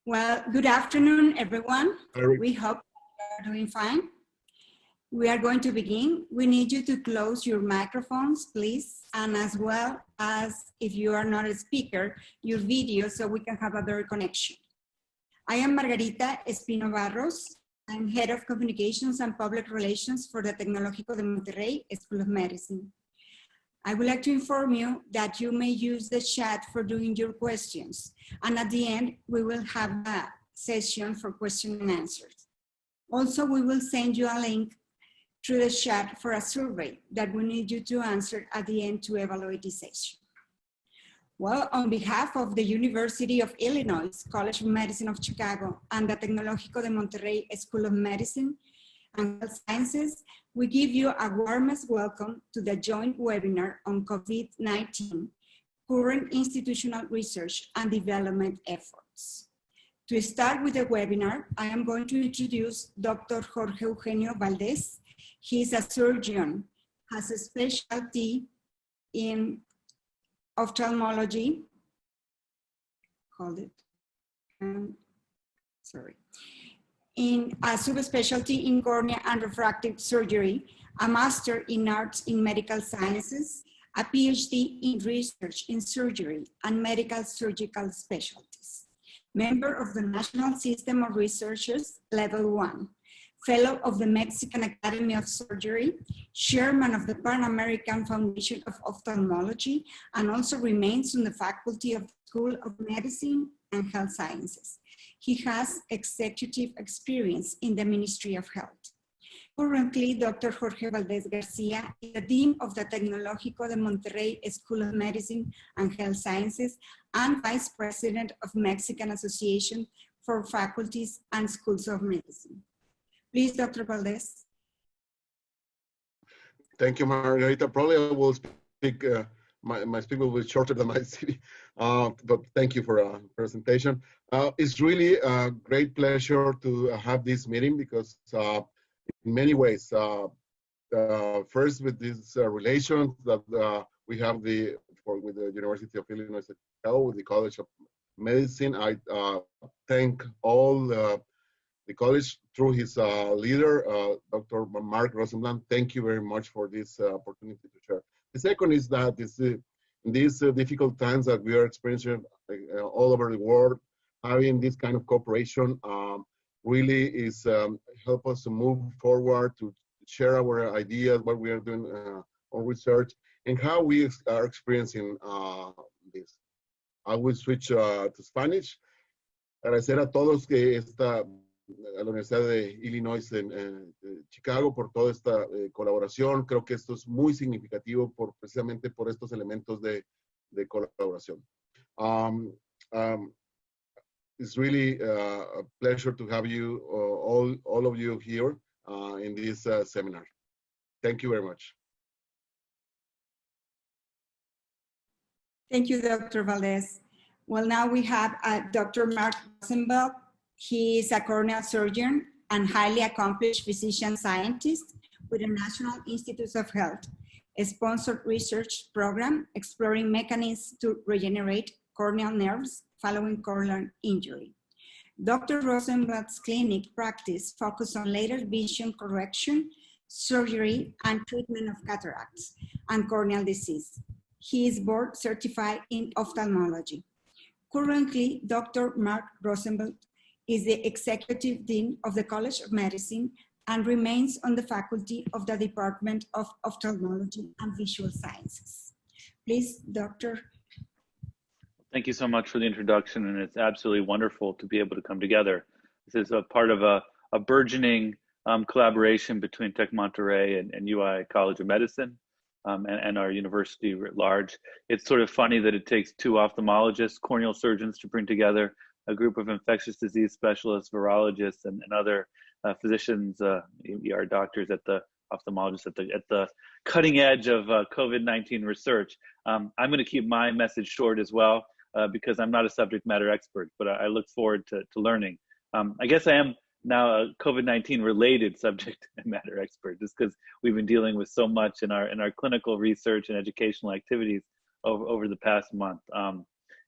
Well, good afternoon, everyone. Eric. We hope you are doing fine. We are going to begin. We need you to close your microphones, please, and as well as, if you are not a speaker, your video so we can have a better connection. I am Margarita Espino Barros. I'm Head of Communications and Public Relations for the Tecnológico de Monterrey School of Medicine. I would like to inform you that you may use the chat for doing your questions. And at the end, we will have a session for question and answers. Also, we will send you a link through the chat for a survey that we need you to answer at the end to evaluate this session. Well, on behalf of the University of Illinois College of Medicine of Chicago and the Tecnológico de Monterrey School of Medicine and Health Sciences, we give you a warmest welcome to the joint webinar on COVID-19, current institutional research and development efforts. To start with the webinar, I am going to introduce Dr. Jorge Eugenio Valdez. He is a surgeon, has a specialty in ophthalmology. Hold it. In a subspecialty in cornea and refractive surgery, a master in arts in medical sciences, a PhD in research in surgery and medical surgical specialties. Member of the National System of Researchers, Level 1. Fellow of the Mexican Academy of Surgery, Chairman of the Pan American Foundation of Ophthalmology, and also remains on the faculty of the School of Medicine and Health Sciences. He has executive experience in the Ministry of Health. Currently, Dr. Jorge Valdez Garcia is the Dean of the Tecnológico de Monterrey School of Medicine and Health Sciences and Vice President of Mexican Association for Faculties and Schools of Medicine. Please, Dr. Valdez. Thank you, Margarita. Probably I will speak, my speech will be shorter than my CV, but thank you for a presentation. It's really a great pleasure to have this meeting because in many ways, first with this relation that we have with the University of Illinois Chicago, with the College of Medicine, I thank all the college through his leader, Dr. Mark Rosenblatt. Thank you very much for this opportunity to share. The second is that in these difficult times that we are experiencing all over the world, having this kind of cooperation really is help us to move forward, to share our ideas, what we are doing on research, and how we are experiencing this. I will switch to Spanish. Agradecer a todos que a la Universidad de Illinois en Chicago por toda esta colaboración. Creo que esto es muy significativo precisamente por estos elementos de colaboración. It's really a pleasure to have you, all of you here in this seminar. Thank you very much. Thank you, Dr. Valdez. Well, now we have Dr. Mark Rosenblatt. He is a corneal surgeon and highly accomplished physician scientist with the National Institutes of Health, a sponsored research program exploring mechanisms to regenerate corneal nerves following corneal injury. Dr. Rosenblatt's clinic practice focuses on later vision correction, surgery, and treatment of cataracts and corneal disease. He is board certified in ophthalmology. Currently, Dr. Mark Rosenblatt is the Executive Dean of the College of Medicine and remains on the faculty of the Department of Ophthalmology and Visual Sciences. Please, Doctor. Thank you so much for the introduction, and it's absolutely wonderful to be able to come together. This is a part of a burgeoning collaboration between Tech Monterrey and UI College of Medicine and our university writ large. It's sort of funny that it takes two ophthalmologists, corneal surgeons to bring together a group of infectious disease specialists, virologists, and other physicians, ER doctors at the ophthalmologists at the cutting edge of COVID-19 research. I'm going to keep my message short as well because I'm not a subject matter expert, but I look forward to learning. I guess I am now a COVID-19 related subject matter expert, just because we've been dealing with so much in our clinical research and educational activities over the past month.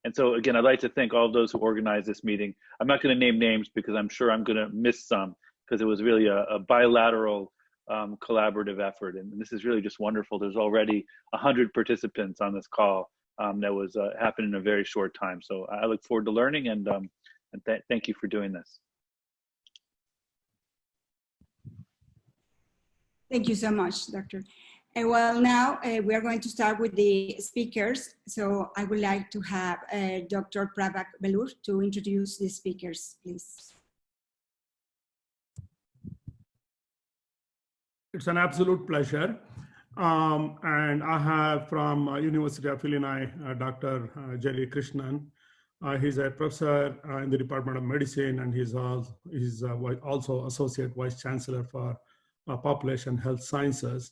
And so again, I'd like to thank all of those who organized this meeting. I'm not going to name names because I'm sure I'm going to miss some, because it was really a bilateral collaborative effort. And this is really just wonderful. There's already 100 participants on this call that was happened in a very short time. So I look forward to learning, and thank you for doing this. Thank you so much, Doctor. Well, now we are going to start with the speakers. So I would like to have Dr. Prabhak Belur to introduce the speakers, please. It's an absolute pleasure. And I have from University of Illinois, Dr. Jerry Krishnan. He's a professor in the Department of Medicine, and he's also Associate Vice Chancellor for Population Health Sciences.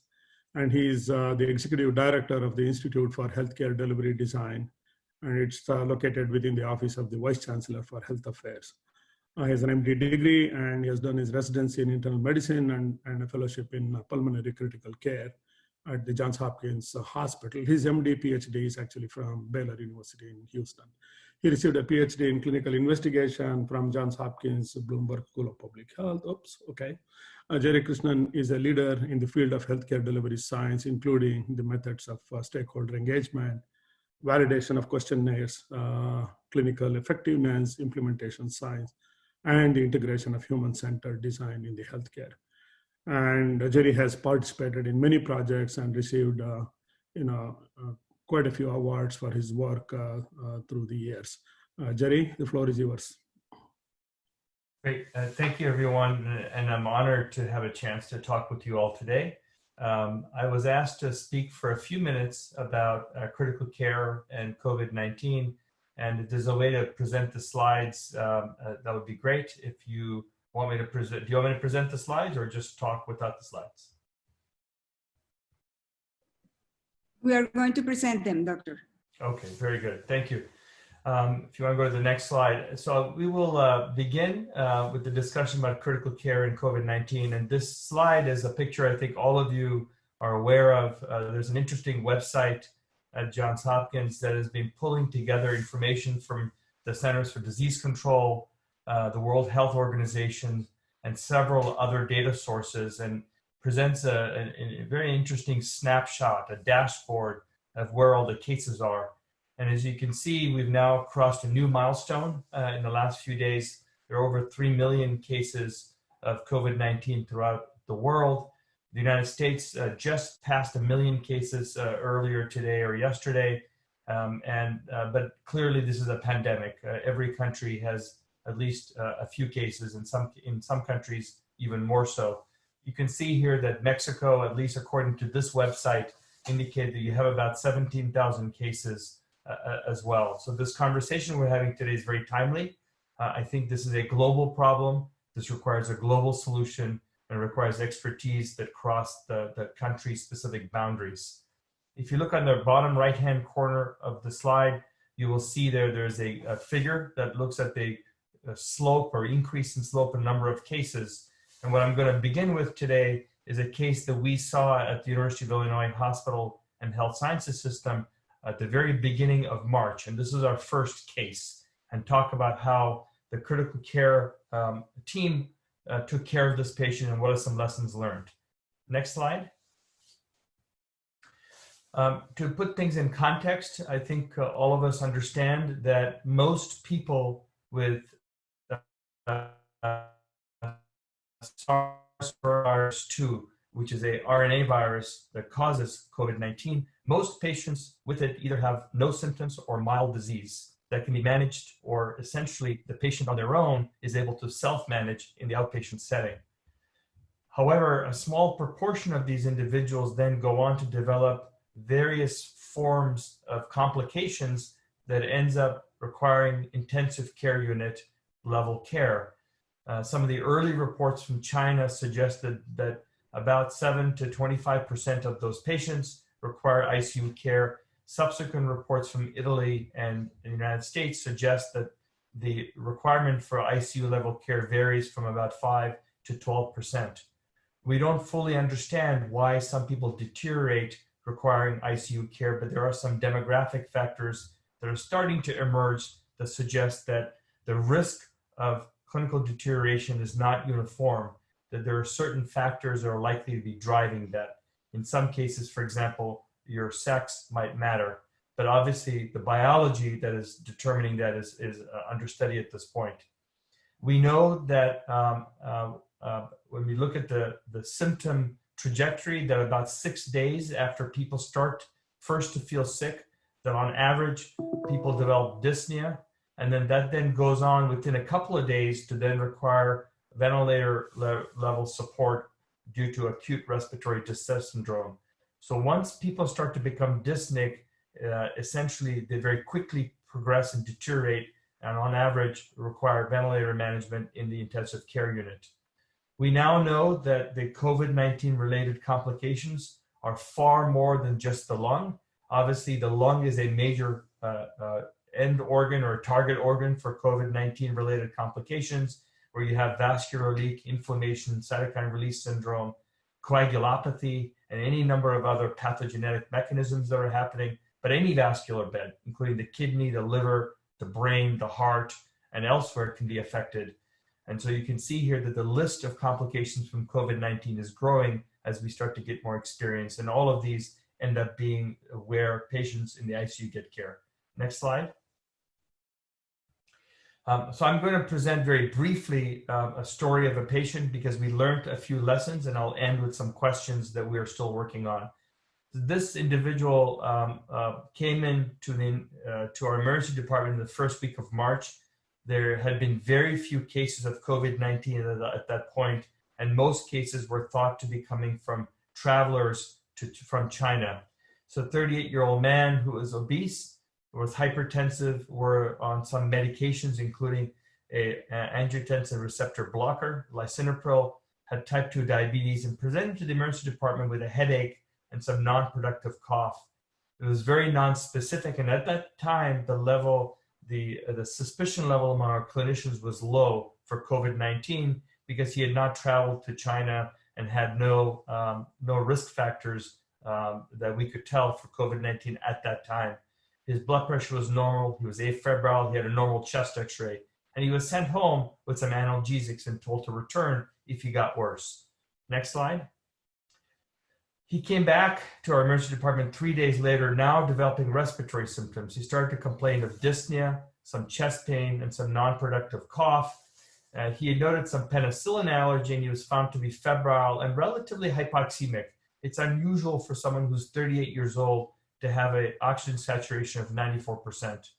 And he's the Executive Director of the Institute for Healthcare Delivery Design. And it's located within the Office of the Vice Chancellor for Health Affairs. He has an MD degree, and he has done his residency in internal medicine and a fellowship in pulmonary critical care at the Johns Hopkins Hospital. His MD PhD is actually from Baylor University in Houston. He received a PhD in clinical investigation from Johns Hopkins Bloomberg School of Public Health. Jerry Krishnan is a leader in the field of healthcare delivery science, including the methods of stakeholder engagement, validation of questionnaires, clinical effectiveness, implementation science, and the integration of human-centered design in the healthcare. And Jerry has participated in many projects and received, quite a few awards for his work through the years. Jerry, the floor is yours. Great, thank you everyone, and I'm honored to have a chance to talk with you all today. I was asked to speak for a few minutes about critical care and COVID-19, and if there's a way to present the slides, that would be great. If you want me to present, do you want me to present the slides or just talk without the slides? We are going to present them, Doctor. Okay, very good, thank you. If you want to go to the next slide. So we will begin with the discussion about critical care and COVID-19. And this slide is a picture I think all of you are aware of. There's an interesting website at Johns Hopkins that has been pulling together information from the Centers for Disease Control, the World Health Organization, and several other data sources, and presents a very interesting snapshot, a dashboard of where all the cases are. And as you can see, we've now crossed a new milestone in the last few days. There are over 3 million cases of COVID-19 throughout the world. The United States just passed 1 million cases earlier today or yesterday. But clearly this is a pandemic. Every country has at least a few cases, in some countries even more so. You can see here that Mexico, at least according to this website, indicated that you have about 17,000 cases as well. So this conversation we're having today is very timely. I think this is a global problem. This requires a global solution and requires expertise that cross the country-specific boundaries. If you look on the bottom right-hand corner of the slide, you will see there's a figure that looks at the slope or increase in slope in number of cases. And what I'm going to begin with today is a case that we saw at the University of Illinois Hospital and Health Sciences System at the very beginning of March. And this is our first case, and talk about how the critical care team took care of this patient and what are some lessons learned. Next slide. To put things in context, I think all of us understand that most people with SARS-CoV-2, which is a RNA virus that causes COVID-19, most patients with it either have no symptoms or mild disease that can be managed, or essentially the patient on their own is able to self-manage in the outpatient setting. However, a small proportion of these individuals then go on to develop various forms of complications that ends up requiring intensive care unit level care. Some of the early reports from China suggested that about 7 to 25% of those patients require ICU care. Subsequent reports from Italy and the United States suggest that the requirement for ICU level care varies from about 5 to 12%. We don't fully understand why some people deteriorate requiring ICU care, but there are some demographic factors that are starting to emerge that suggest that the risk of clinical deterioration is not uniform, that there are certain factors that are likely to be driving that. In some cases, for example, your sex might matter, but obviously the biology that is determining that is under study at this point. We know that when we look at the symptom trajectory, that about 6 days after people start first to feel sick, that on average, people develop dyspnea, and then that then goes on within a couple of days to then require ventilator level support due to acute respiratory distress syndrome. So once people start to become dyspneic, essentially they very quickly progress and deteriorate, and on average require ventilator management in the intensive care unit. We now know that the COVID-19 related complications are far more than just the lung. Obviously, the lung is a major end organ or target organ for COVID-19 related complications, where you have vascular leak, inflammation, cytokine release syndrome, coagulopathy, and any number of other pathogenic mechanisms that are happening, but any vascular bed, including the kidney, the liver, the brain, the heart, and elsewhere can be affected. And so you can see here that the list of complications from COVID-19 is growing as we start to get more experience. And all of these end up being where patients in the ICU get care. Next slide. So I'm going to present very briefly a story of a patient because we learned a few lessons, and I'll end with some questions that we are still working on. This individual came in to our emergency department in the first week of March. There had been very few cases of COVID-19 at that point, and most cases were thought to be coming from travelers from China. So 38-year-old man who was obese, was hypertensive, were on some medications, including a angiotensin receptor blocker, lisinopril, had type 2 diabetes, and presented to the emergency department with a headache and some non-productive cough. It was very non-specific, and at that time, the suspicion level among our clinicians was low for COVID-19 because he had not traveled to China and had no risk factors that we could tell for COVID-19 at that time. His blood pressure was normal, he was afebrile, he had a normal chest x-ray, and he was sent home with some analgesics and told to return if he got worse. Next slide. He came back to our emergency department 3 days later, now developing respiratory symptoms. He started to complain of dyspnea, some chest pain, and some non-productive cough. He had noted some penicillin allergy, and he was found to be febrile and relatively hypoxemic. It's unusual for someone who's 38 years old to have an oxygen saturation of 94%.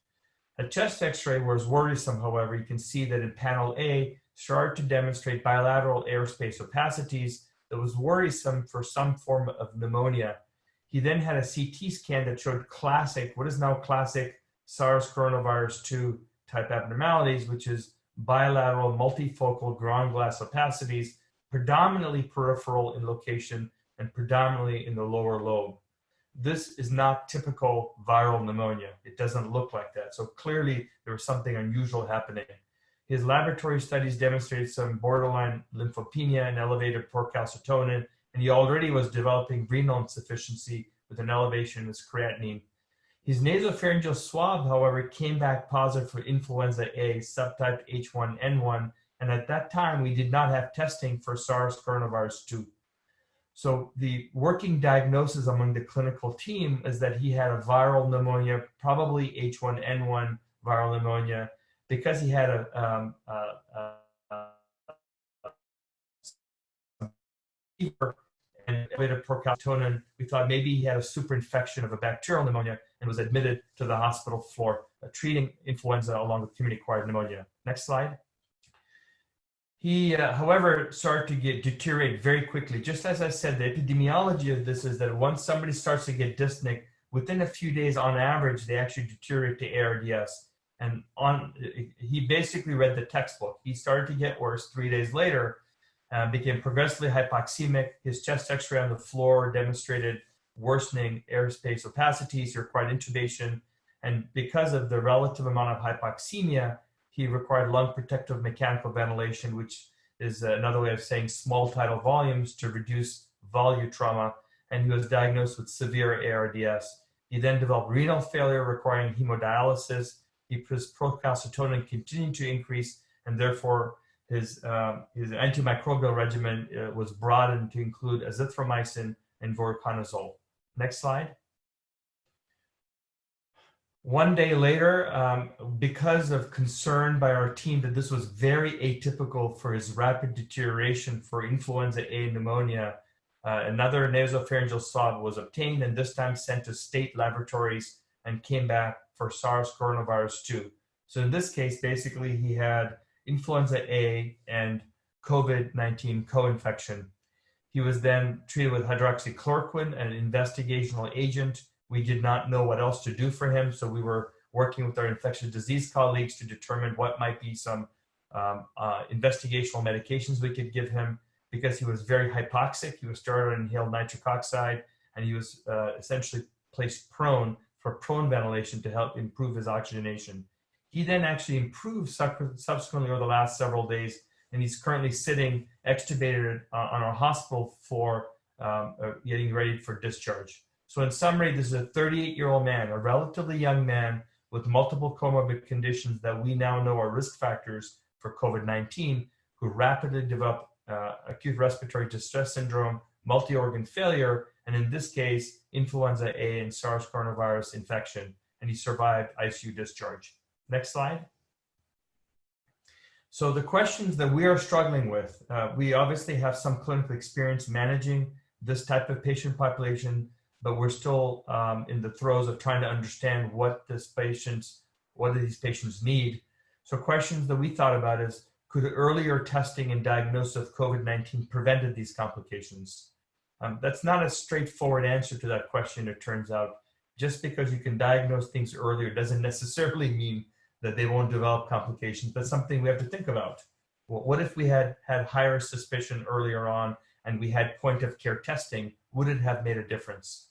A chest x-ray was worrisome, however. You can see that in panel A, started to demonstrate bilateral airspace opacities that was worrisome for some form of pneumonia. He then had a CT scan that showed classic, what is now classic SARS coronavirus 2 type abnormalities, which is bilateral multifocal ground glass opacities, predominantly peripheral in location and predominantly in the lower lobe. This is not typical viral pneumonia. It doesn't look like that. So clearly there was something unusual happening. His laboratory studies demonstrated some borderline lymphopenia and elevated procalcitonin, and he already was developing renal insufficiency with an elevation in his creatinine. His nasopharyngeal swab, however, came back positive for influenza A, subtype H1N1, and at that time we did not have testing for SARS coronavirus 2. So the working diagnosis among the clinical team is that he had a viral pneumonia, probably H1N1 viral pneumonia, because he had a fever and elevated procalcitonin. We thought maybe he had a superinfection of a bacterial pneumonia and was admitted to the hospital floor, treating influenza along with community-acquired pneumonia. Next slide. He, however, started to deteriorate very quickly. Just as I said, the epidemiology of this is that once somebody starts to get dyspneic, within a few days, on average, they actually deteriorate to ARDS. And he basically read the textbook. He started to get worse 3 days later, became progressively hypoxemic. His chest x-ray on the floor demonstrated worsening airspace opacities. He required intubation. And because of the relative amount of hypoxemia, he required lung protective mechanical ventilation, which is another way of saying small tidal volumes to reduce volume trauma. And he was diagnosed with severe ARDS. He then developed renal failure requiring hemodialysis. His procalcitonin continued to increase, and therefore his antimicrobial regimen was broadened to include azithromycin and voriconazole. Next slide. One day later, because of concern by our team that this was very atypical for his rapid deterioration for influenza A pneumonia, another nasopharyngeal swab was obtained and this time sent to state laboratories and came back for SARS coronavirus 2. So in this case, basically he had influenza A and COVID-19 co-infection. He was then treated with hydroxychloroquine, an investigational agent. We did not know what else to do for him, so we were working with our infectious disease colleagues to determine what might be some investigational medications we could give him. Because he was very hypoxic, he was started on inhaled nitric oxide, and he was essentially placed prone for prone ventilation to help improve his oxygenation. He then actually improved subsequently over the last several days, and he's currently sitting extubated on our hospital for getting ready for discharge. So in summary, this is a 38-year-old man, a relatively young man with multiple comorbid conditions that we now know are risk factors for COVID-19, who rapidly developed acute respiratory distress syndrome, multi-organ failure, and in this case, influenza A and SARS coronavirus infection, and he survived ICU discharge. Next slide. So the questions that we are struggling with, we obviously have some clinical experience managing this type of patient population, but we're still in the throes of trying to understand what these patients need. So questions that we thought about is, could earlier testing and diagnosis of COVID-19 prevented these complications? That's not a straightforward answer to that question, it turns out. Just because you can diagnose things earlier doesn't necessarily mean that they won't develop complications. That's something we have to think about. Well, what if we had higher suspicion earlier on and we had point of care testing? Would it have made a difference?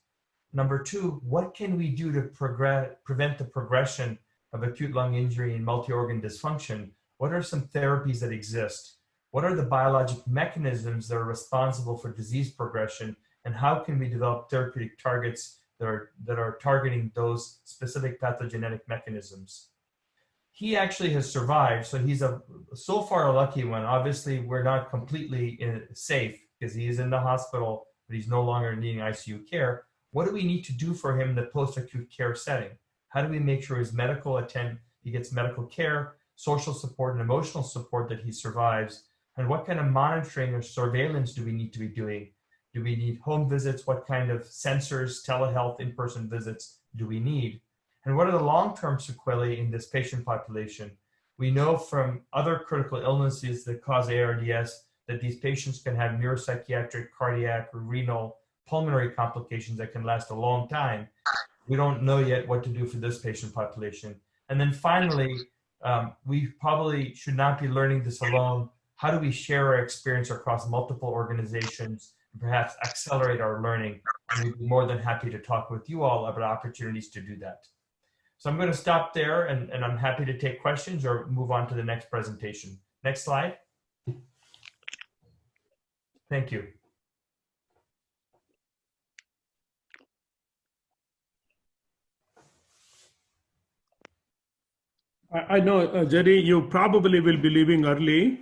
Number two, what can we do to prevent the progression of acute lung injury and multi-organ dysfunction? What are some therapies that exist? What are the biologic mechanisms that are responsible for disease progression? And how can we develop therapeutic targets that are targeting those specific pathogenic mechanisms? He actually has survived, so he's so far a lucky one. Obviously, we're not completely safe because he is in the hospital, but he's no longer needing ICU care. What do we need to do for him in the post-acute care setting? How do we make sure he gets medical care, social support and emotional support that he survives? And what kind of monitoring or surveillance do we need to be doing? Do we need home visits? What kind of sensors, telehealth, in-person visits do we need? And what are the long-term sequelae in this patient population? We know from other critical illnesses that cause ARDS that these patients can have neuropsychiatric, cardiac, renal, pulmonary complications that can last a long time. We don't know yet what to do for this patient population. And then finally, we probably should not be learning this alone. How do we share our experience across multiple organizations and perhaps accelerate our learning? And we'd be more than happy to talk with you all about opportunities to do that. So I'm going to stop there and I'm happy to take questions or move on to the next presentation. Next slide. Thank you. I know, Jerry, you probably will be leaving early.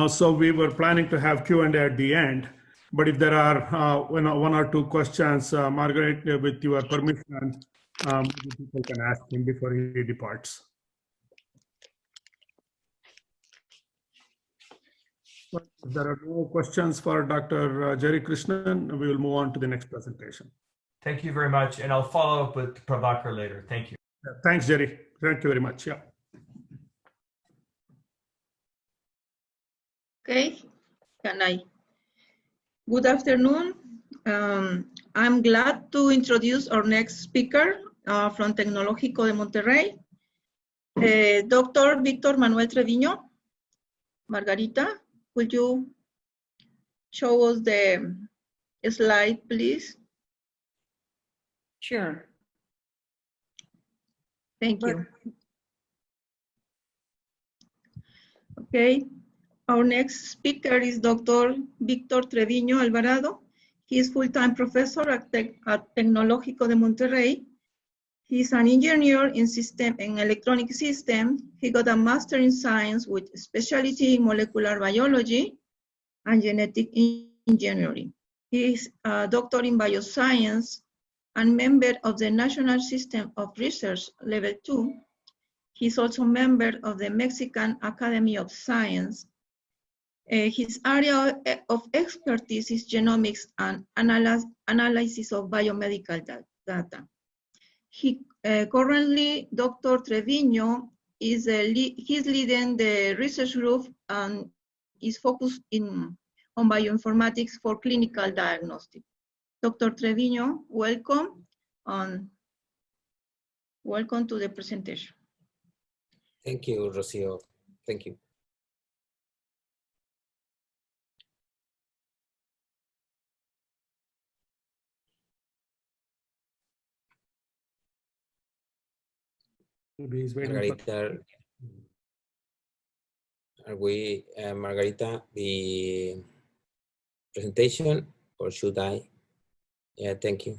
So we were planning to have Q&A at the end. But if there are one or two questions, Margaret, with your permission, people can ask him before he departs. But if there are no questions for Dr. Jerry Krishnan, we will move on to the next presentation. Thank you very much. And I'll follow up with Prabhakar later. Thank you. Thanks, Jerry. Thank you very much. Yeah. Okay, can I? Good afternoon. I'm glad to introduce our next speaker from Tecnológico de Monterrey, Dr. Víctor Manuel Treviño. Margarita, would you show us the slide, please? Sure. Thank you. Okay. Our next speaker is Dr. Víctor Treviño Alvarado. He is full-time professor at Tecnológico de Monterrey He's an engineer in electronic system. He got a master in science with specialty in molecular biology and genetic engineering. He is a doctor in bioscience and member of the National System of Research Level 2. He's also member of the Mexican Academy of Science. His area of expertise is genomics and analysis of biomedical data. He currently, Dr. Treviño, he's leading the research group and is focused on bioinformatics for clinical diagnostics. Dr. Treviño, welcome, and welcome to the presentation. Thank you, Rocio. Thank you. Maybe he's waiting Margarita, are we, Margarita, the presentation, or should I? Yeah, thank you.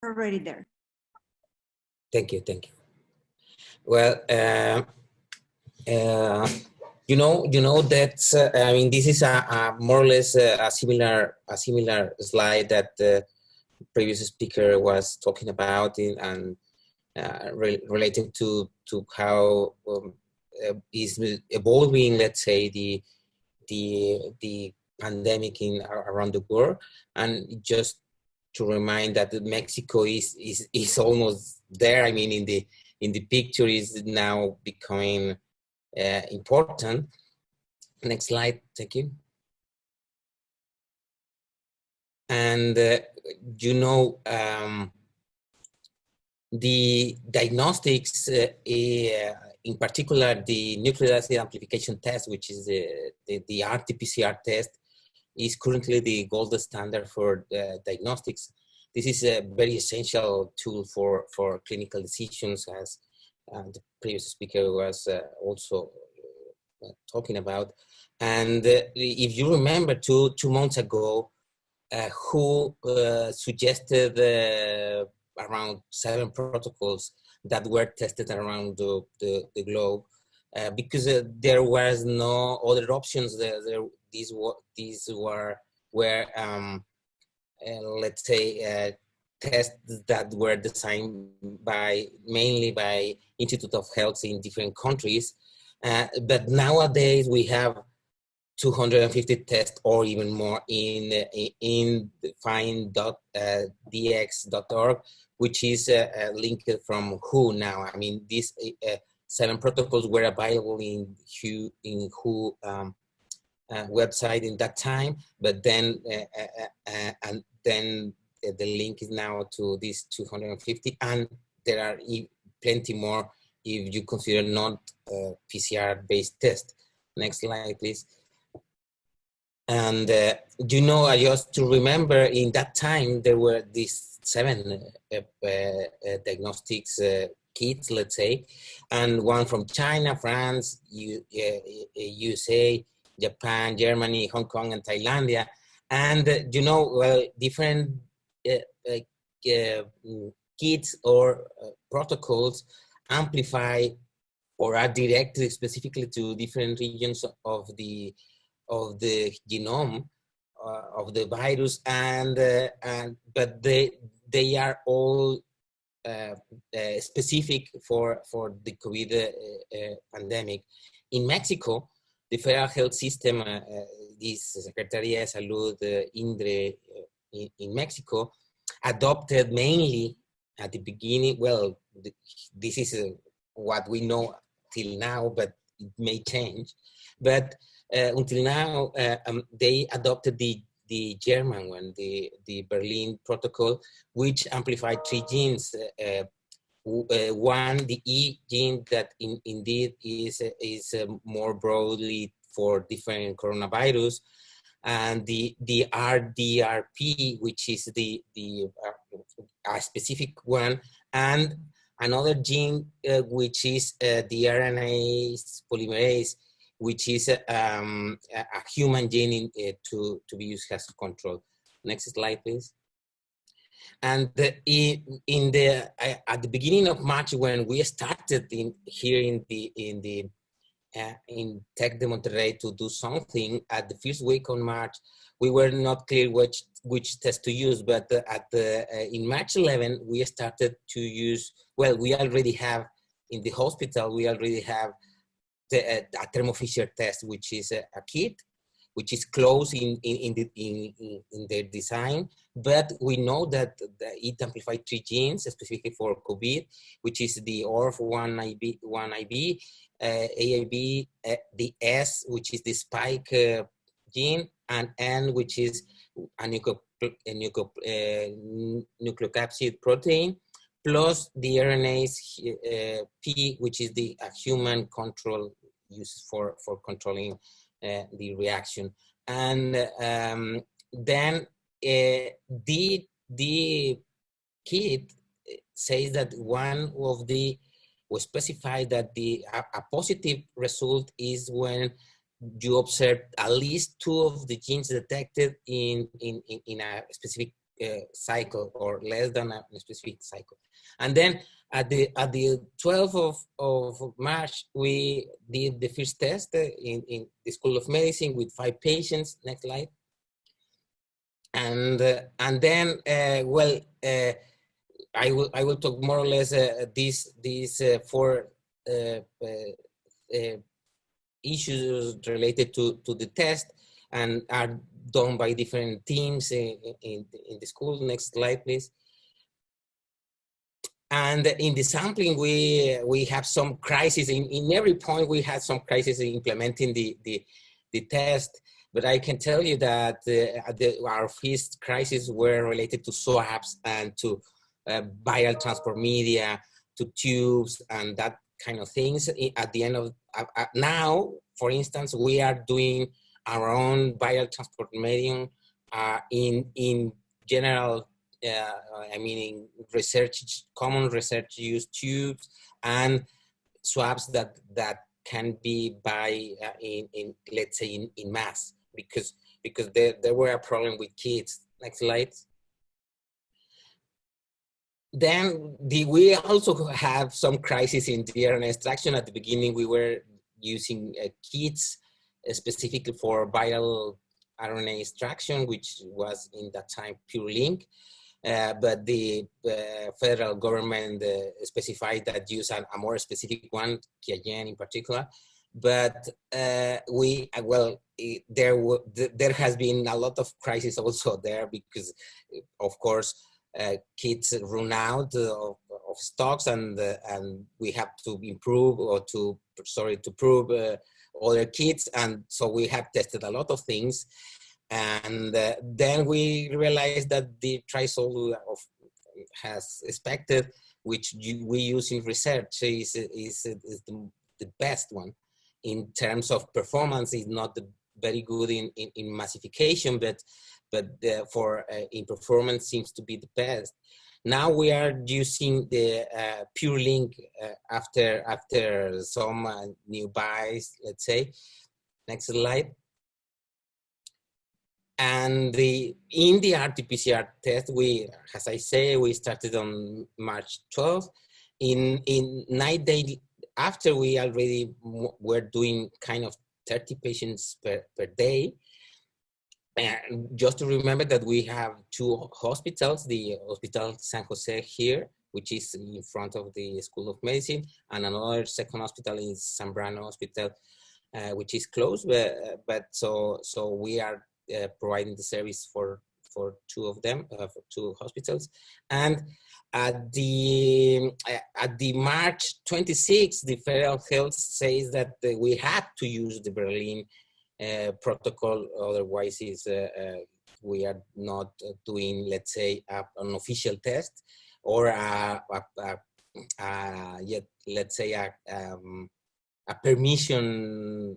Already there. Thank you, thank you. Well, you know that's. I mean, this is a more or less a similar slide that the previous speaker was talking about, and related to how is evolving, let's say, the pandemic around the world, and just to remind that Mexico is almost there. I mean, in the picture is now becoming important. Next slide, thank you. And the diagnostics, in particular the nucleic acid amplification test, which is the RT-PCR test, is currently the gold standard for diagnostics. This is a very essential tool for clinical decisions, as the previous speaker was also talking about. And if you remember, two months ago, WHO suggested around 7 protocols that were tested around the globe, because there was no other options. These were let's say tests that were designed mainly by Institute of Health in different countries. But nowadays we have 250 tests or even more in find.dx.org, which is linked from WHO now. I mean, these 7 protocols were available in WHO website in that time, but then and then the link is now to these 250, and there are plenty more if you consider not PCR based test. Next slide, please. And just to remember, in that time there were these 7 diagnostics kits, let's say, and one from China, France, USA, Japan, Germany, Hong Kong, and Thailand. And different kits or protocols amplify or are directed specifically to different regions of the genome of the virus, but they are all specific for the COVID pandemic. In Mexico, the federal health system, this Secretaría de Salud, INDRE, in Mexico, adopted mainly at the beginning. Well, this is what we know till now, but it may change. But until now, they adopted the German one, the Berlin protocol, which amplified 3 genes. One, the E gene, that indeed is more broadly for different coronavirus, and the RDRP, which is the a specific one, and another gene which is the RNA polymerase, which is a human gene to be used as control. Next slide, please. And in the at the beginning of March, when we started here in Tec de Monterrey to do something, at the first week on March, we were not clear which test to use, but in March 11, we started to use, well, we already have in the hospital, we already have a Thermo Fisher test, which is a kit, which is close in their design, but we know that it amplifies 3 genes specifically for COVID, which is the ORF1IB, AIB, the S, which is the spike gene, and N, which is a nucleocapsid protein, plus the RNase P, which is the human control used for controlling the reaction. And then the kit says that one of the was specified that a positive result is when you observe at least 2 of the genes detected in a specific cycle, or less than a specific cycle. And then at the 12th of March, we did the first test in the School of Medicine with 5 patients. Next slide. And then well, I will talk more or less these 4 issues related to the test, and are done by different teams in the school. Next slide, please. And in the sampling, we have some crisis. In every point, we had some crisis in implementing the test. But I can tell you that our first crises were related to swabs and to viral transport media, to tubes, and that kind of things. At the end of now, for instance, we are doing our own viral transport medium in general. I mean, in research, common research use tubes and swabs that can be by let's say in mass, because there were a problem with kids. Next slide. Then we also have some crisis in DNA extraction. At the beginning, we were using kits specifically for viral RNA extraction, which was in that time PureLink. But the federal government specified that use a more specific one, Kiagen in particular. But there has been a lot of crisis also there, because of course kits run out of stocks, and we have to improve or to prove other kits, and so we have tested a lot of things. And then we realized that the TecSalud has expected, which we use in research, is the best one in terms of performance. Is not very good in massification, but for in performance seems to be the best. Now we are using the PureLink after some new buys, let's say. Next slide. And in the RT-PCR test, as I say, we started on March 12th. In 9 days after, we already were doing kind of 30 patients per day. And just to remember that we have 2 hospitals, the Hospital San Jose here, which is in front of the School of Medicine, and another second hospital is Zambrano Hospital, which is close, but so we are providing the service for 2 of them, for 2 hospitals. And at the March 26th, the federal health says that we had to use the Berlin protocol, otherwise we are not doing, let's say, an official test, or let's say a permission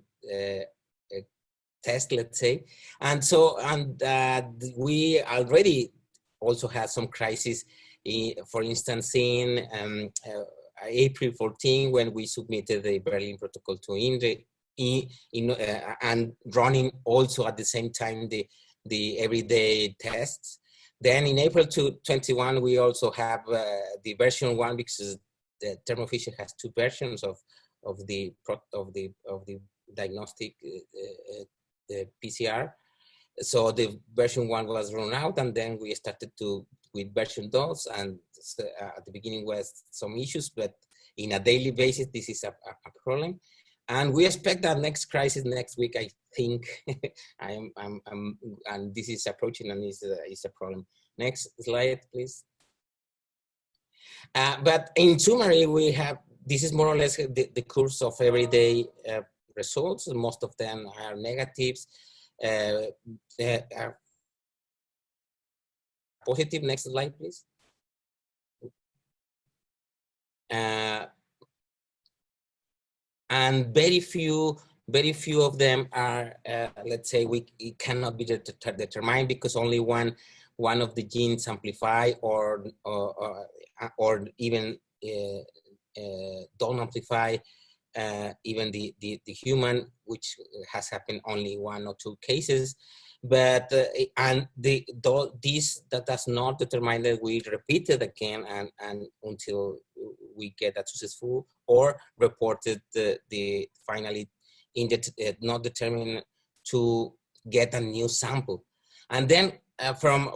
test, let's say. And so, we already also had some crisis, for instance, in April 14, when we submitted the Berlin protocol to INRE, and running also at the same time the everyday tests. Then in April 2021, we also have the version 1, because the Thermo Fisher has 2 versions of the diagnostic the PCR. So the version 1 was run out, and then we started with version 2, and at the beginning was some issues, but in a daily basis, this is a problem. And we expect that next crisis next week, I think, and this is approaching and is a problem. Next slide, please. But in summary, we have, this is more or less the course of everyday results. Most of them are negatives. Are positive. Next slide, please. And very few of them are, let's say, it cannot be determined because only one of the genes amplify or even don't amplify. Even the human, which has happened only 1 or 2 cases, but and this that does not determine that we repeat it again and until we get a successful or reported the finally not determined to get a new sample, and then from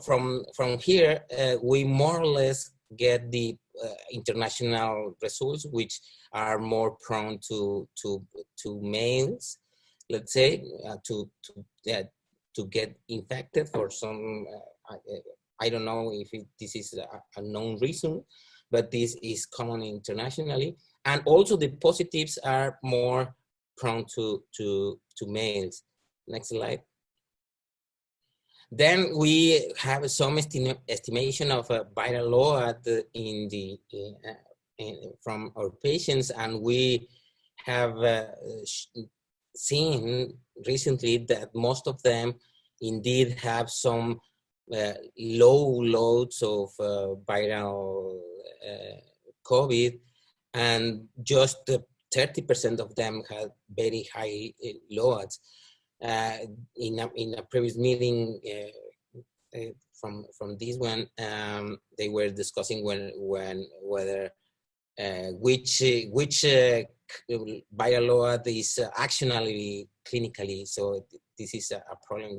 here we more or less get the international results, which are more prone to males, let's say, to get infected for some. I don't know if this is a known reason, but this is common internationally, and also the positives are more prone to males. Next slide. Then we have some estimation of a viral load from our patients, and we have seen recently that most of them indeed have some low loads of viral COVID, and just 30% of them have very high loads. In a previous meeting from this one, they were discussing whether which viral load is actionable clinically. So this is a problem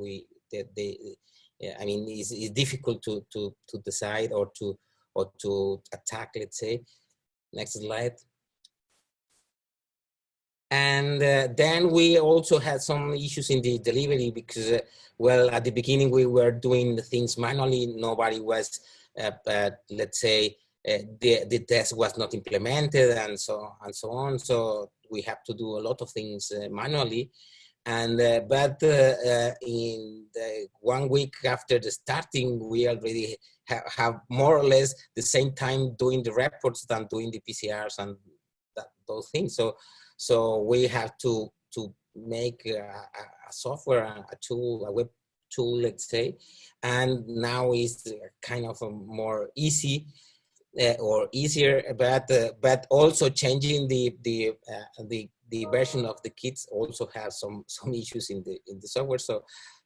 I mean, it's difficult to decide or to attack, let's say. Next slide. And then we also had some issues in the delivery because, well, at the beginning we were doing the things manually. Nobody was, let's say, the test was not implemented and so on. So we have to do a lot of things manually. And but in the 1 week after the starting, we already have more or less the same time doing the reports than doing the PCRs and those things. So we have to make a software, a tool, a web tool, let's say, and now is kind of a more easy or easier, but also changing the version of the kits also has some issues in the software.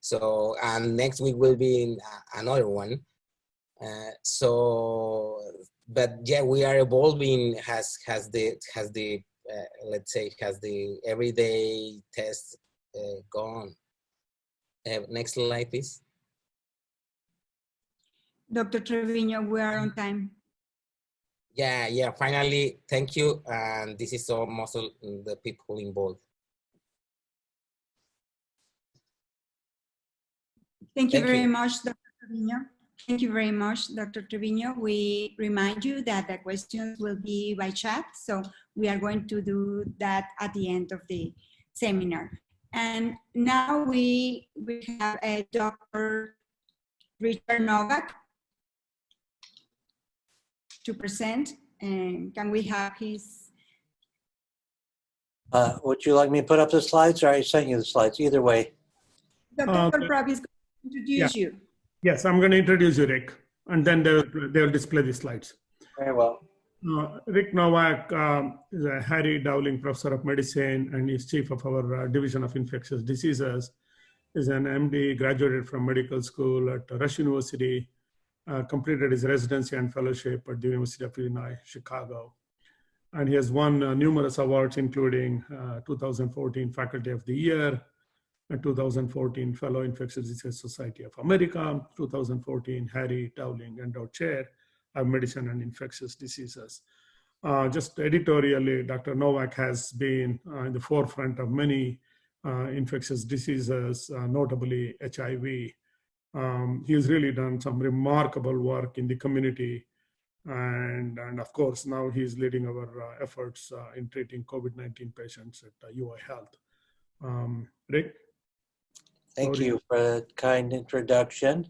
So and next week will be in another one. But yeah, we are evolving. Has the let's say, has the everyday test gone? Next slide, please. Dr. Trevino, we are on time. Yeah, finally, thank you. And this is almost the people involved. Thank you very much, Dr. Trevino. Thank you very much, Dr. Trevino. We remind you that the questions will be by chat, so we are going to do that at the end of the seminar. And now we have a Dr. Richard Novak to present. And can we have his? Would you like me to put up the slides, or I sent you the slides? Either way. Dr. Prabhu is going to introduce you. Yes, I'm going to introduce you, Rick, and then they'll display the slides. Very well. Rick Novak is a Harry Dowling Professor of Medicine, and is chief of our Division of Infectious Diseases. Is an MD, graduated from medical school at Rush University, completed his residency and fellowship at the University of Illinois, Chicago. And he has won numerous awards, including 2014 Faculty of the Year, 2014 Fellow Infectious Disease Society of America, 2014 Harry Dowling Endowed Chair of Medicine and Infectious Diseases. Just editorially, Dr. Novak has been in the forefront of many infectious diseases, notably HIV. He has really done some remarkable work in the community. And of course, now he's leading our efforts in treating COVID-19 patients at UI Health. Rick? Thank you for that kind introduction.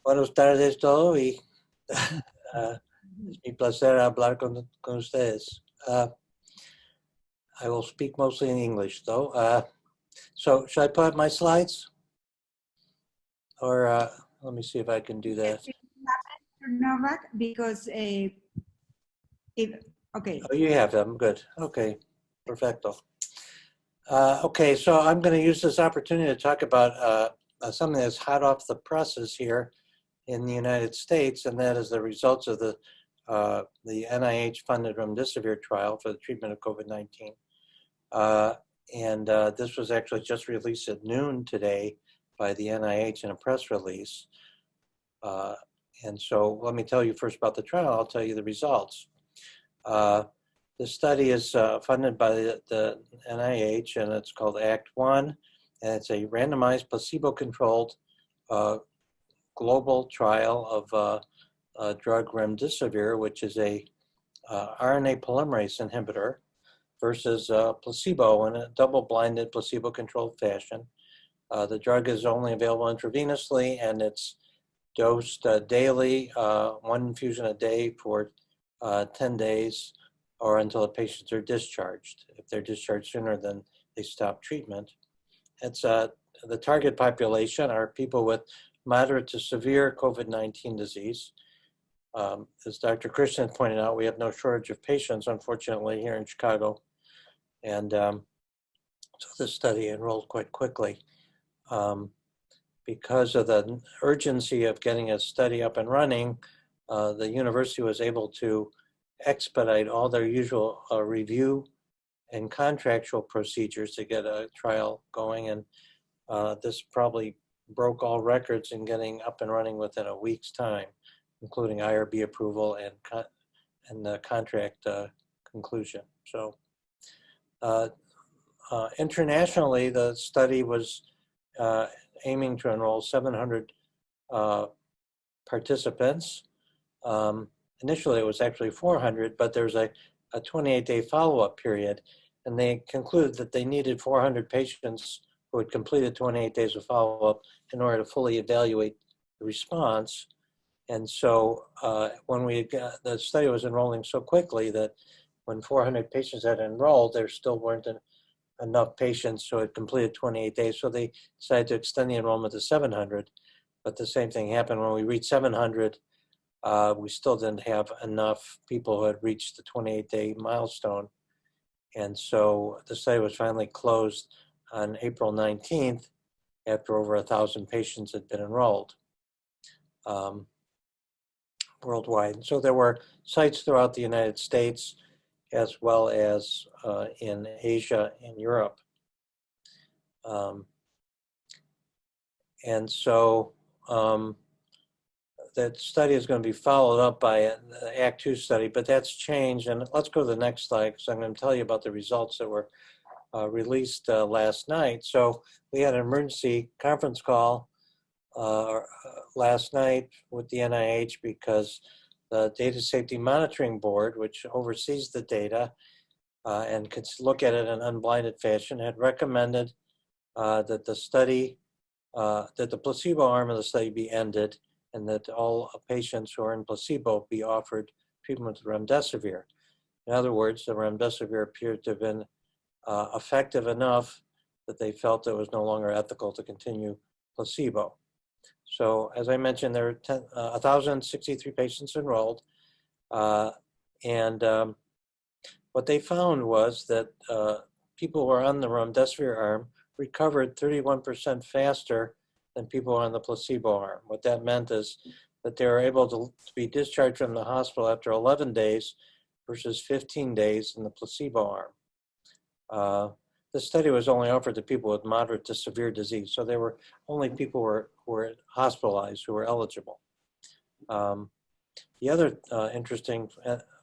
Buenas tardes todos y es mi placer hablar con ustedes. I will speak mostly in English though. So should I put up my slides? Or let me see if I can do that. Novak, because okay. Oh, you have them, good. Okay, perfecto. Okay, so I'm going to use this opportunity to talk about something that's hot off the presses here in the United States, and that is the results of the NIH-funded remdesivir trial for the treatment of COVID-19. This was actually just released at noon today by the NIH in a press release. And so let me tell you first about the trial. I'll tell you the results. The study is funded by the NIH, and it's called ACT-1, and it's a randomized placebo-controlled global trial of drug remdesivir, which is a RNA polymerase inhibitor, versus placebo in a double-blinded placebo-controlled fashion. The drug is only available intravenously, and it's dosed daily, one infusion a day for 10 days or until the patients are discharged. If they're discharged sooner, then they stop treatment. It's the target population are people with moderate to severe COVID-19 disease. As Dr. Krishnan pointed out, we have no shortage of patients, unfortunately, here in Chicago. And so this study enrolled quite quickly. Because of the urgency of getting a study up and running, the university was able to expedite all their usual review and contractual procedures to get a trial going. And this probably broke all records in getting up and running within a week's time, including IRB approval and the contract conclusion. So internationally, the study was aiming to enroll 700 participants. Initially, it was actually 400, but there's a 28-day follow-up period, and they concluded that they needed 400 patients who had completed 28 days of follow-up in order to fully evaluate the response. And so when the study was enrolling so quickly that when 400 patients had enrolled, there still weren't enough patients who had completed 28 days. So they decided to extend the enrollment to 700. But the same thing happened when we reached 700. We still didn't have enough people who had reached the 28-day milestone. And so the study was finally closed on April 19th after over 1,000 patients had been enrolled worldwide. So there were sites throughout the United States as well as in Asia and Europe. And so that study is going to be followed up by the ACT-2 study, but that's changed. And let's go to the next slide, because I'm going to tell you about the results that were released last night. So we had an emergency conference call last night with the NIH because the Data Safety Monitoring Board, which oversees the data and could look at it in an unblinded fashion, had recommended that the study, that the placebo arm of the study be ended, and that all patients who are in placebo be offered treatment with remdesivir. In other words, the remdesivir appeared to have been effective enough that they felt it was no longer ethical to continue placebo. So as I mentioned, there are 1,063 patients enrolled. What they found was that people who are on the remdesivir arm recovered 31% faster than people on the placebo arm. What that meant is that they were able to be discharged from the hospital after 11 days versus 15 days in the placebo arm. The study was only offered to people with moderate to severe disease, so there were only people who were hospitalized who were eligible. The other interesting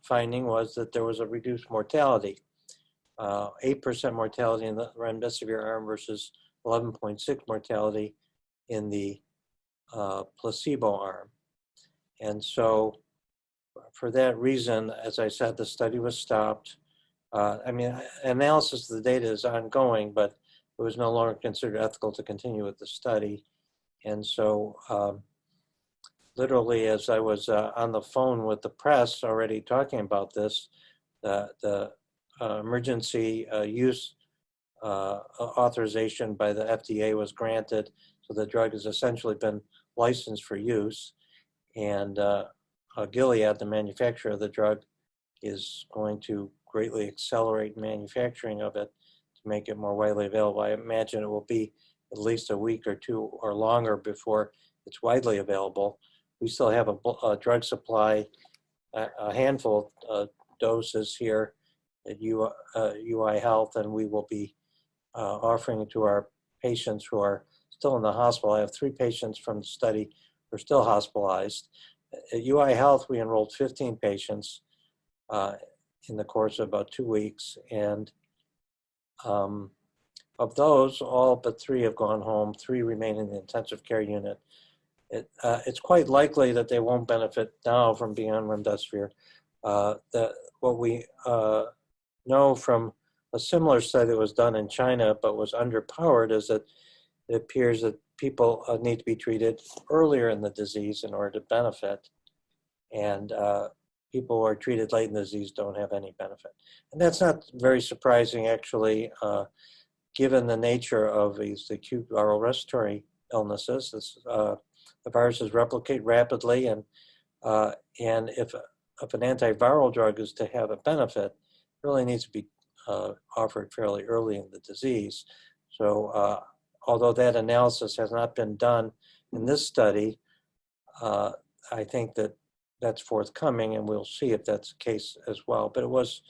finding was that there was a reduced mortality, 8% mortality in the remdesivir arm versus 11.6 mortality in the placebo arm. And so for that reason, as I said, the study was stopped. I mean, analysis of the data is ongoing, but it was no longer considered ethical to continue with the study. And so literally, as I was on the phone with the press already talking about this, the emergency use authorization by the FDA was granted. So the drug has essentially been licensed for use. And Gilead, the manufacturer of the drug, is going to greatly accelerate manufacturing of it to make it more widely available. I imagine it will be at least a week or two or longer before it's widely available. We still have a drug supply, a handful of doses here at UI Health, and we will be offering it to our patients who are still in the hospital. I have 3 patients from the study who are still hospitalized. At UI Health, we enrolled 15 patients in the course of about 2 weeks, and of those, all but 3 have gone home. 3 remain in the intensive care unit. It's quite likely that they won't benefit now from being on remdesivir. What we know from a similar study that was done in China but was underpowered is that it appears that people need to be treated earlier in the disease in order to benefit. And people who are treated late in the disease don't have any benefit. And that's not very surprising, actually, given the nature of these acute viral respiratory illnesses. The viruses replicate rapidly, and if an antiviral drug is to have a benefit, it really needs to be offered fairly early in the disease. So although that analysis has not been done in this study, I think that that's forthcoming, and we'll see if that's the case as well. But it was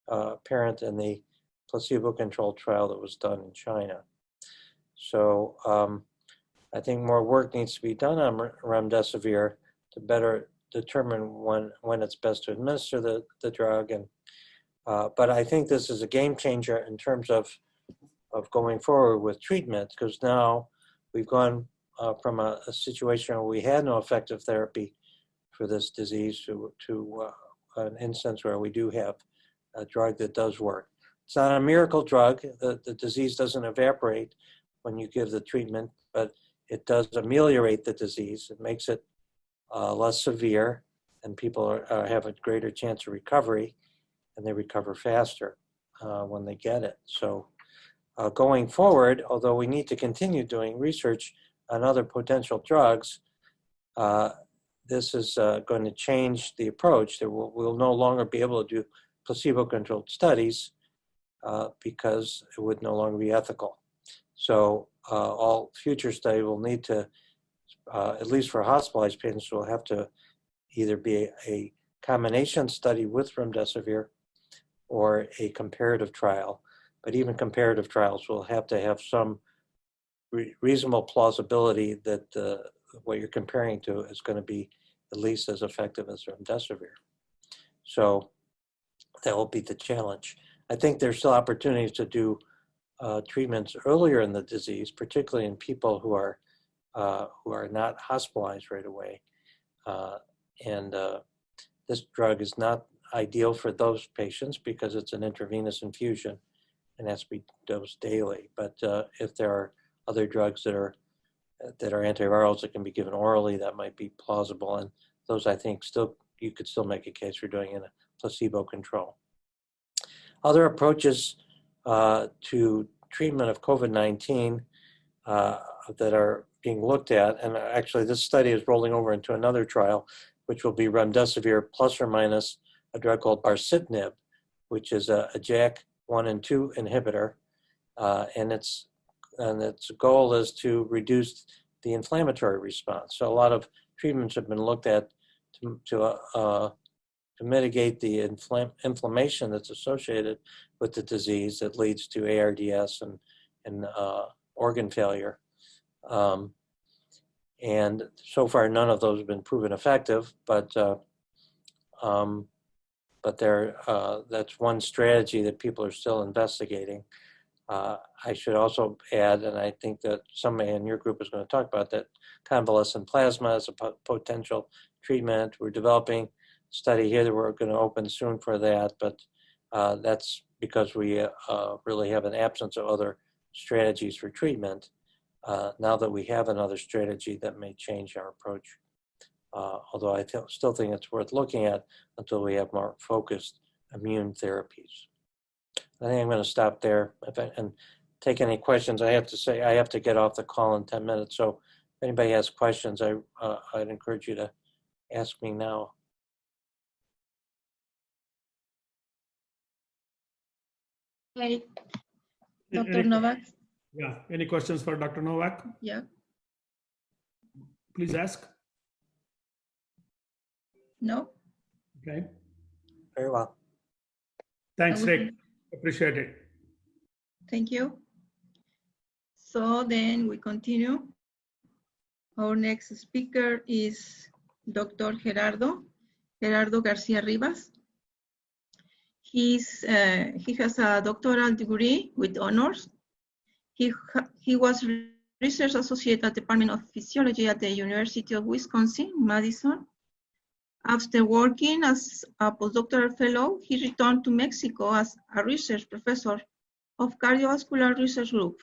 apparent in the placebo-controlled trial that was done in China. So I think more work needs to be done on remdesivir to better determine when it's best to administer the drug. And but I think this is a game changer in terms of going forward with treatment, because now we've gone from a situation where we had no effective therapy for this disease to an instance where we do have a drug that does work. It's not a miracle drug. The disease doesn't evaporate when you give the treatment, but it does ameliorate the disease. It makes it less severe, and people have a greater chance of recovery, and they recover faster when they get it. So going forward, although we need to continue doing research on other potential drugs, this is going to change the approach. That we'll no longer be able to do placebo-controlled studies because it would no longer be ethical. So all future studies will need to, at least for hospitalized patients, will have to either be a combination study with remdesivir or a comparative trial. But even comparative trials will have to have some reasonable plausibility that what you're comparing to is going to be at least as effective as remdesivir. So that will be the challenge. I think there's still opportunities to do treatments earlier in the disease, particularly in people who are not hospitalized right away. This drug is not ideal for those patients because it's an intravenous infusion and has to be dosed daily. But if there are other drugs that are antivirals that can be given orally, that might be plausible. And those, I think, you could still make a case for doing in a placebo control. Other approaches to treatment of COVID-19 that are being looked at, and actually this study is rolling over into another trial, which will be remdesivir plus or minus a drug called baricitinib, which is a JAK1 and 2 inhibitor, and its goal is to reduce the inflammatory response. So a lot of treatments have been looked at to mitigate the inflammation that's associated with the disease that leads to ARDS and organ failure. And so far, none of those have been proven effective, but that's one strategy that people are still investigating. I should also add, and I think that somebody in your group is going to talk about that, convalescent plasma is a potential treatment. We're developing a study here that we're going to open soon for that, but that's because we really have an absence of other strategies for treatment. Now that we have another strategy, that may change our approach. Although I still think it's worth looking at until we have more focused immune therapies. I think I'm going to stop there and take any questions. I have to say I have to get off the call in 10 minutes. So if anybody has questions, I'd encourage you to ask me now. Okay, Dr. Novak. Yeah, any questions for Dr. Novak? Yeah. Please ask. No? Okay. Very well. Thanks, Rick. Appreciate it. Thank you. So then we continue. Our next speaker is Dr. Gerardo Garcia Rivas. He has a doctoral degree with honors. He was research associate at the Department of Physiology at the University of Wisconsin-Madison. After working as a postdoctoral fellow, he returned to Mexico as a research professor of cardiovascular research group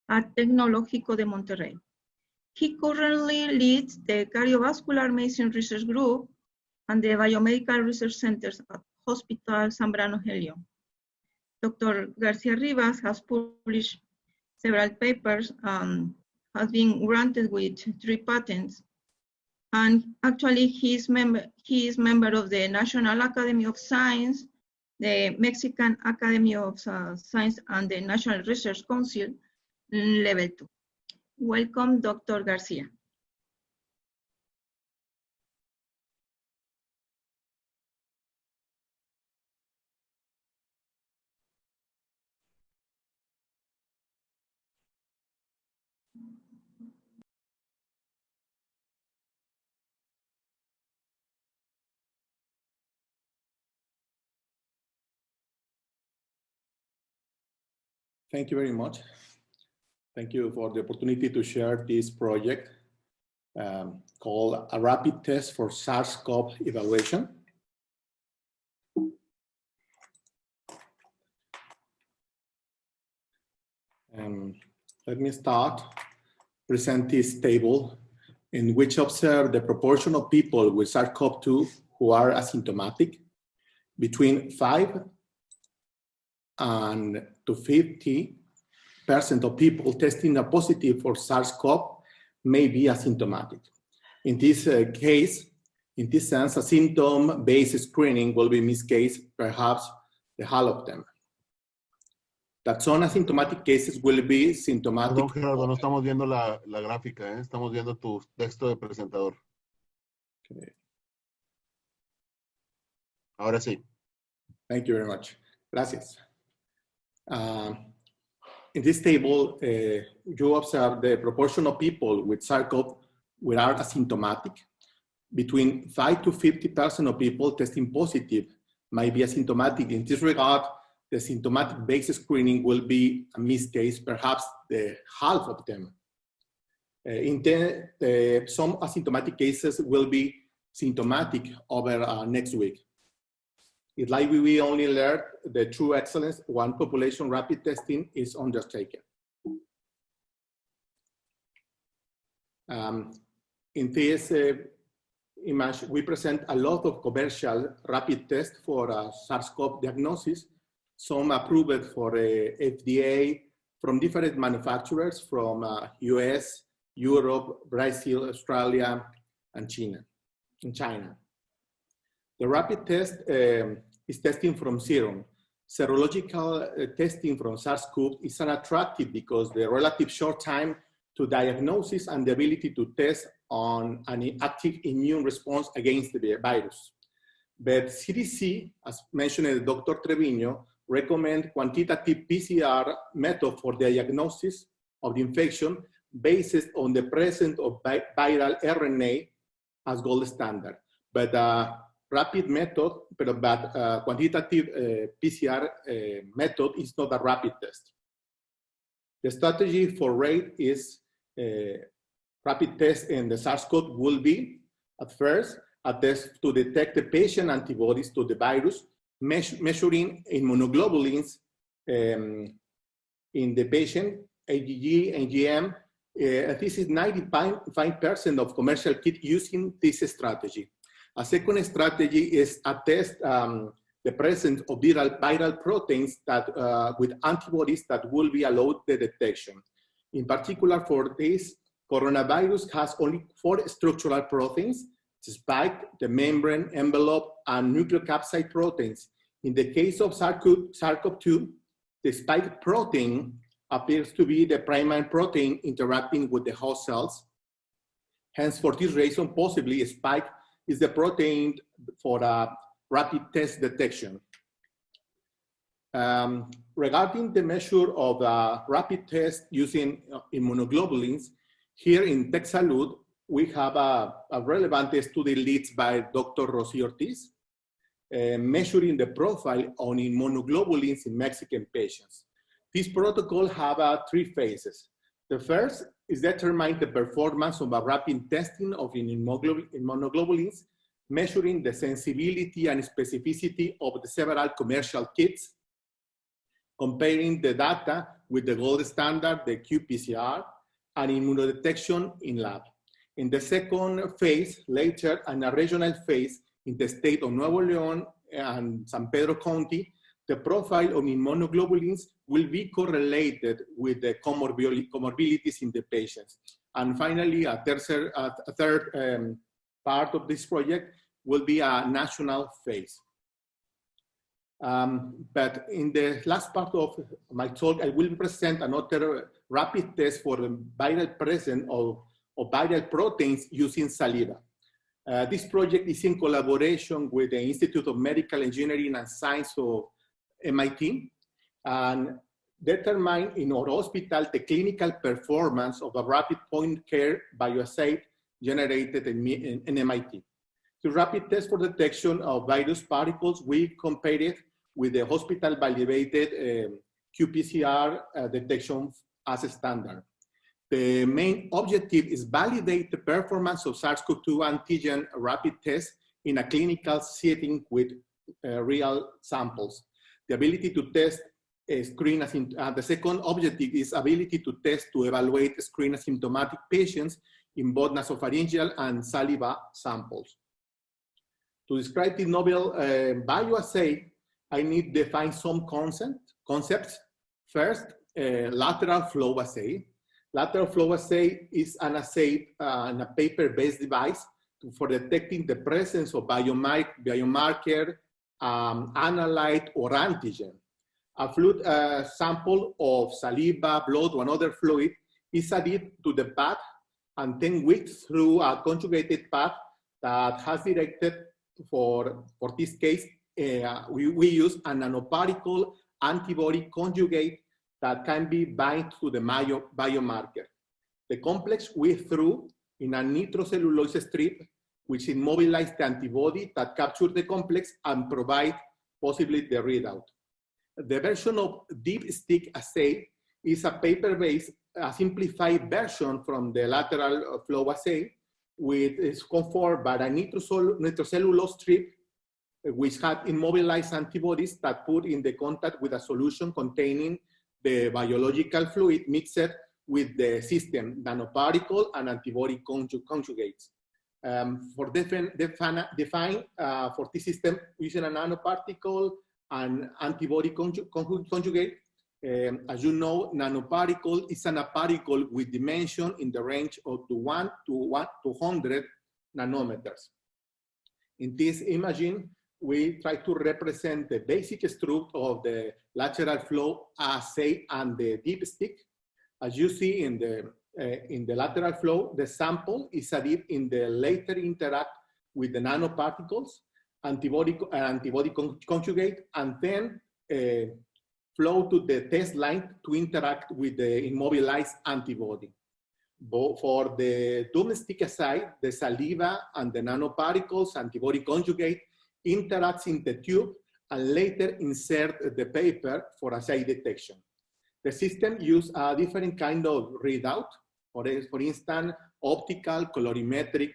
at Tecnológico de Monterrey. He currently leads the cardiovascular medicine research group and the biomedical research centers at Hospital Zambrano Helio. Dr. Garcia Rivas has published several papers, has been granted with 3 patents, and actually he is member of the National Academy of Science, the Mexican Academy of Science, and the National Research Council Level 2. Welcome, Dr. Garcia. Thank you very much. Thank you for the opportunity to share this project called a rapid test for SARS-CoV evaluation. Let me start. Present this table in which observe the proportion of people with SARS-CoV-2 who are asymptomatic. Between 5 and to 50% of people testing a positive for SARS-CoV may be asymptomatic. In this case, in this sense, a symptom-based screening will be, in this case, perhaps the half of them. That some asymptomatic cases will be symptomatic. Perdón, Gerardo, no estamos viendo la gráfica, ¿eh? Estamos viendo tu texto de presentador. Okay. Ahora sí. Thank you very much. Gracias. In this table, you observe the proportion of people with SARS-CoV without asymptomatic. Between 5 to 50% of people testing positive might be asymptomatic. In this regard, the symptomatic based screening will be, in this case, perhaps the half of them. Some asymptomatic cases will be symptomatic over next week. It's like we only learned the true excellence when population rapid testing is undertaken. In this image, we present a lot of commercial rapid tests for SARS-CoV diagnosis, some approved for FDA from different manufacturers from US, Europe, Brazil, Australia, and China. The rapid test is testing from serum. Serological testing from SARS-CoV is unattractive because the relative short time to diagnosis and the ability to test on an active immune response against the virus. But CDC, as mentioned by Dr. Treviño, recommend quantitative PCR method for diagnosis of the infection based on the presence of viral RNA as gold standard. But rapid method, but quantitative PCR method is not a rapid test. The strategy for RAID is rapid test in the SARS-CoV will be, at first, a test to detect the patient antibodies to the virus, measuring immunoglobulins in the patient, IgG, IgM. This is 95% of commercial kits using this strategy. A second strategy is a test the presence of viral proteins that with antibodies that will be allowed the detection. In particular, for this, coronavirus has only 4 structural proteins: spike, the membrane, envelope, and nucleocapsid proteins. In the case of SARS-CoV-2, the spike protein appears to be the primary protein interacting with the host cells. Hence, for this reason, possibly spike is the protein for rapid test detection. Regarding the measure of rapid test using immunoglobulins, here in TecSalud, we have a relevant study led by Dr. Rosy Ortiz, measuring the profile on immunoglobulins in Mexican patients. This protocol have 3 phases. The first is determine the performance of a rapid testing of immunoglobulins, measuring the sensibility and specificity of the several commercial kits, comparing the data with the gold standard, the qPCR, and immunodetection in lab. In the second phase, later, and a regional phase in the state of Nuevo León and San Pedro County, the profile of immunoglobulins will be correlated with the comorbidities in the patients. And finally, a third part of this project will be a national phase. But in the last part of my talk, I will present another rapid test for the viral presence of viral proteins using saliva. This project is in collaboration with the Institute of Medical Engineering and Science of MIT, and determine in our hospital the clinical performance of a rapid point care bioassay generated in MIT. The rapid test for detection of virus particles, we compared it with the hospital validated qPCR detection as a standard. The main objective is validate the performance of SARS-CoV-2 antigen rapid test in a clinical setting with real samples. The ability to test screen the second objective is ability to test to evaluate screen asymptomatic patients in both nasopharyngeal and saliva samples. To describe the novel bioassay, I need to define some concepts. First, lateral flow assay. Lateral flow assay is an assay in a paper-based device for detecting the presence of biomarker, analyte, or antigen. A fluid sample of saliva, blood, or another fluid is added to the bath and then whipped through a conjugated path that has directed for this case, we use a nanoparticle antibody conjugate that can be bind to the biomarker. The complex we threw in a nitrocellulose strip, which immobilized the antibody that captured the complex and provide possibly the readout. The version of deep stick assay is a paper-based, simplified version from the lateral flow assay, which is conformed by a nitrocellulose strip, which had immobilized antibodies that put in the contact with a solution containing the biological fluid mixed with the system, nanoparticle and antibody conjugates. For define for this system using a nanoparticle and antibody conjugate, as you know, nanoparticle is a particle with dimension in the range of 1 to 100 nanometers. In this imaging, we try to represent the basic structure of the lateral flow assay and the deep stick. As you see in the in the lateral flow, the sample is added in the later interact with the nanoparticles, antibody conjugate, and then flow to the test line to interact with the immobilized antibody. Both for the domestic assay, the saliva and the nanoparticles antibody conjugate interacts in the tube and later insert the paper for assay detection. The system uses a different kind of readout, for instance, optical, colorimetric.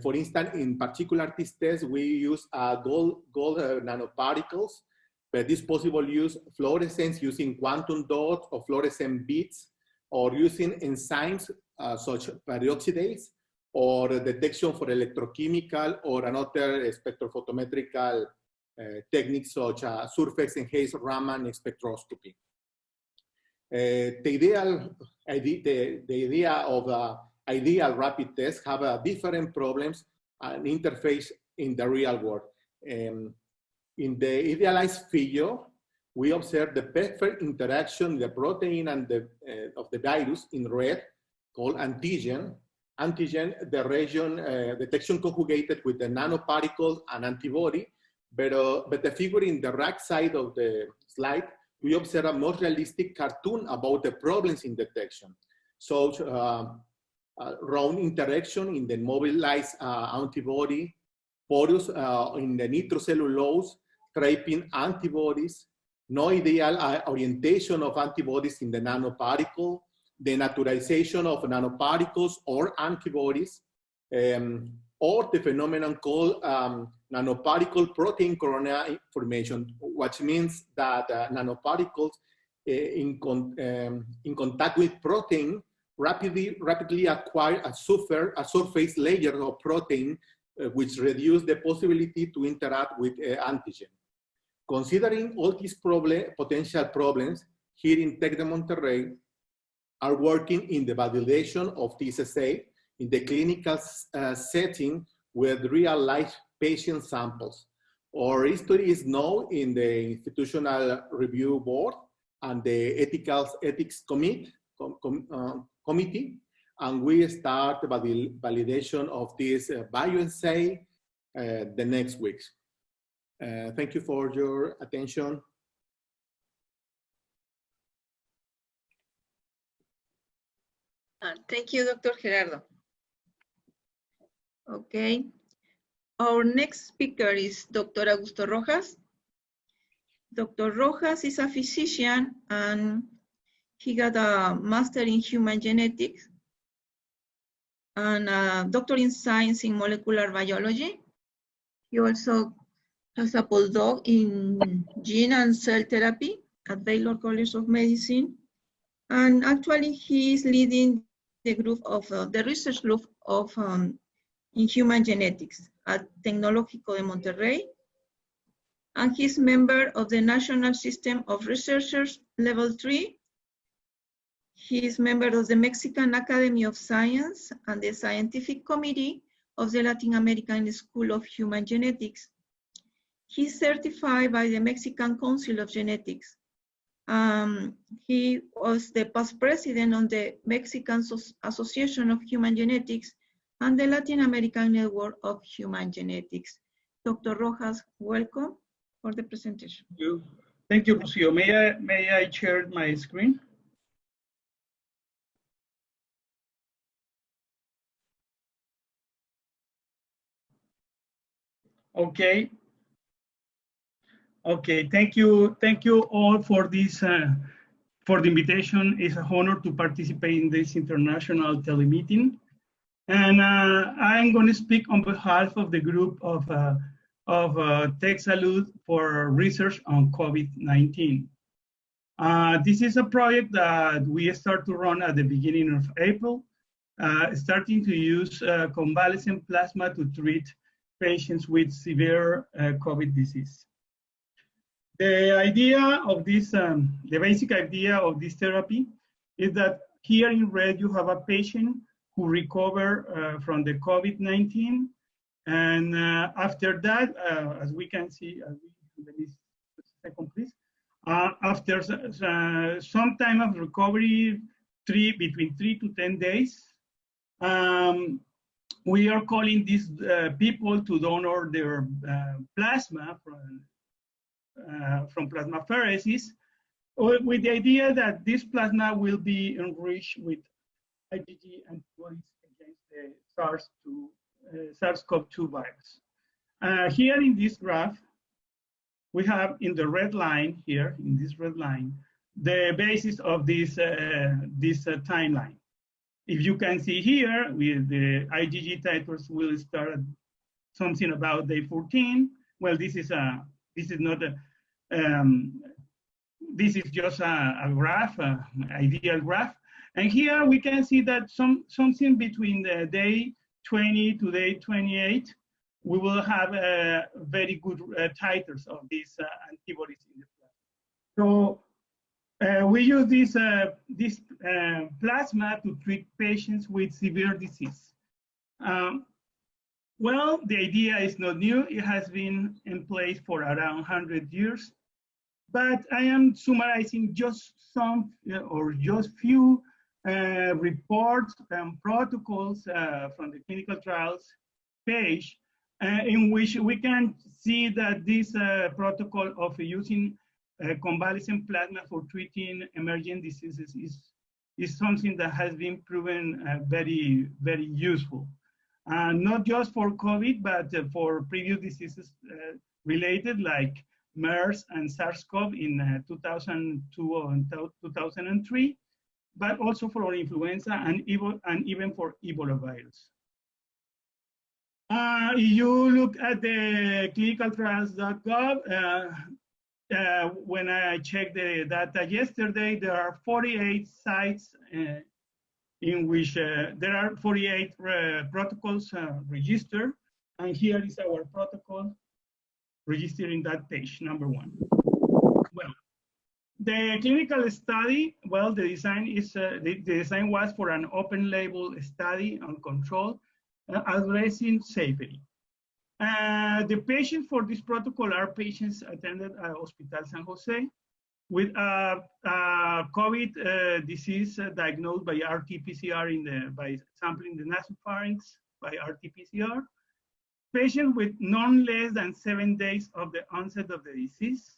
For instance, in particular this test, we use gold nanoparticles, but it's possible to use fluorescence using quantum dots or fluorescent beads, or using enzymes such as peroxidase, or detection for electrochemical or another spectrophotometrical techniques such as surface enhanced Raman spectroscopy. The idea of ideal rapid tests have different problems and interface in the real world. In the idealized figure, we observe the perfect interaction of the protein and of the virus in red, called antigen. Antigen, the region detection conjugated with the nanoparticle and antibody, but the figure in the right side of the slide, we observe a more realistic cartoon about the problems in detection. So round interaction in the mobilized antibody, porous in the nitrocellulose, trapping antibodies, no ideal orientation of antibodies in the nanoparticle, the naturalization of nanoparticles or antibodies, or the phenomenon called nanoparticle protein corona formation, which means that nanoparticles in contact with protein rapidly acquire a surface layer of protein, which reduce the possibility to interact with antigen. Considering all these potential problems, here in Tec de Monterrey are working in the validation of this assay in the clinical setting with real-life patient samples. Our history is known in the Institutional Review Board and the Ethics Committee, and we start the validation of this bioassay the next weeks. Thank you for your attention. Thank you, Dr. Gerardo. Okay. Our next speaker is Dr. Augusto Rojas. Dr. Rojas is a physician and he got a master in human genetics and a doctor in science in molecular biology. He also has a postdoc in gene and cell therapy at Baylor College of Medicine. And actually he is leading the group of the research group of in human genetics at Tecnológico de Monterrey. And he's member of the National System of Researchers Level 3. He is member of the Mexican Academy of Science and the Scientific Committee of the Latin American School of Human Genetics. He's certified by the Mexican Council of Genetics. He was the past president of the Mexican Association of Human Genetics and the Latin American Network of Human Genetics. Dr. Rojas, welcome for the presentation. Thank you. Thank you, Lucio. May I share my screen? Okay. Okay, thank you all for this, for the invitation. It's an honor to participate in this international telemeeting. And I'm going to speak on behalf of the group of TecSalud for research on COVID-19. This is a project that we start to run at the beginning of April, starting to use convalescent plasma to treat patients with severe COVID disease. The idea of this, the basic idea of this therapy is that here in red you have a patient who recover from the COVID-19, and after that, as we can see, second please, after some time of recovery, between 3 to 10 days. We are calling these people to donor their plasma from plasmapheresis, with the idea that this plasma will be enriched with IgG antibodies against the SARS-CoV-2 virus. Here in this graph, we have in the red line here, in this red line, the basis of this timeline. If you can see here, with the IgG titers will start at something about day 14. Well, this is not a, this is just a graph, ideal graph. And here we can see that something between the day 20 to day 28, we will have very good titers of these antibodies in the plasma. So we use this plasma to treat patients with severe disease. Well, the idea is not new. It has been in place for around 100 years. But I am summarizing just some or just few reports and protocols from the clinical trials page in which we can see that this protocol of using convalescent plasma for treating emergent diseases is something that has been proven very, very useful. Not just for COVID, but for previous diseases related like MERS and SARS-CoV in 2002 and 2003, but also for influenza and even for Ebola virus. If you look at the clinicaltrials.gov, when I checked the data yesterday, there are 48 sites in which there are 48 protocols registered. And here is our protocol registered in that page, number 1. Well, the clinical study, well, the design is the design was for an open label study on control addressing safety. The patients for this protocol are patients attended at Hospital San Jose with COVID disease diagnosed by RT-PCR by sampling the nasopharynx by RT-PCR. Patients with none less than 7 days of the onset of the disease,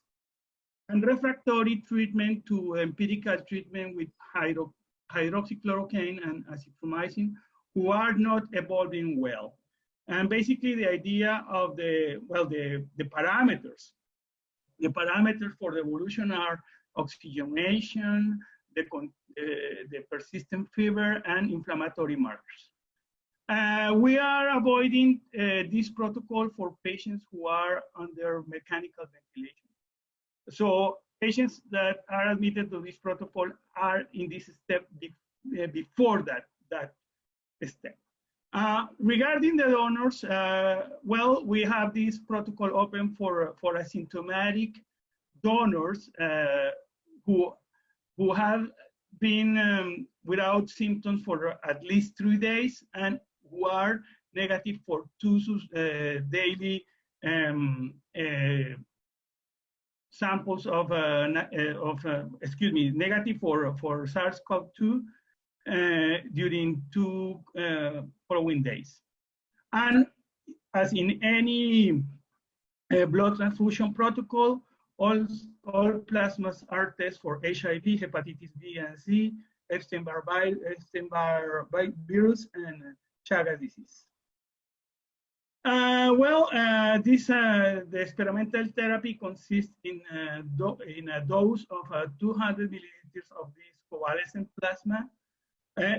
and refractory treatment to empirical treatment with hydroxychloroquine and azithromycin who are not evolving well. And basically the idea of the parameters. The parameters for the evolution are oxygenation, the persistent fever, and inflammatory markers. We are avoiding this protocol for patients who are under mechanical ventilation. So patients that are admitted to this protocol are in this step before that step. Regarding the donors, well, we have this protocol open for asymptomatic donors who have been without symptoms for at least 3 days and who are negative for 2 daily samples negative for SARS-CoV-2 during 2 following days. And as in any blood transfusion protocol, all plasmas are tested for HIV, hepatitis B and C, Epstein-Barr virus, and Chagas disease. The experimental therapy consists in a dose of 200 milliliters of this convalescent plasma,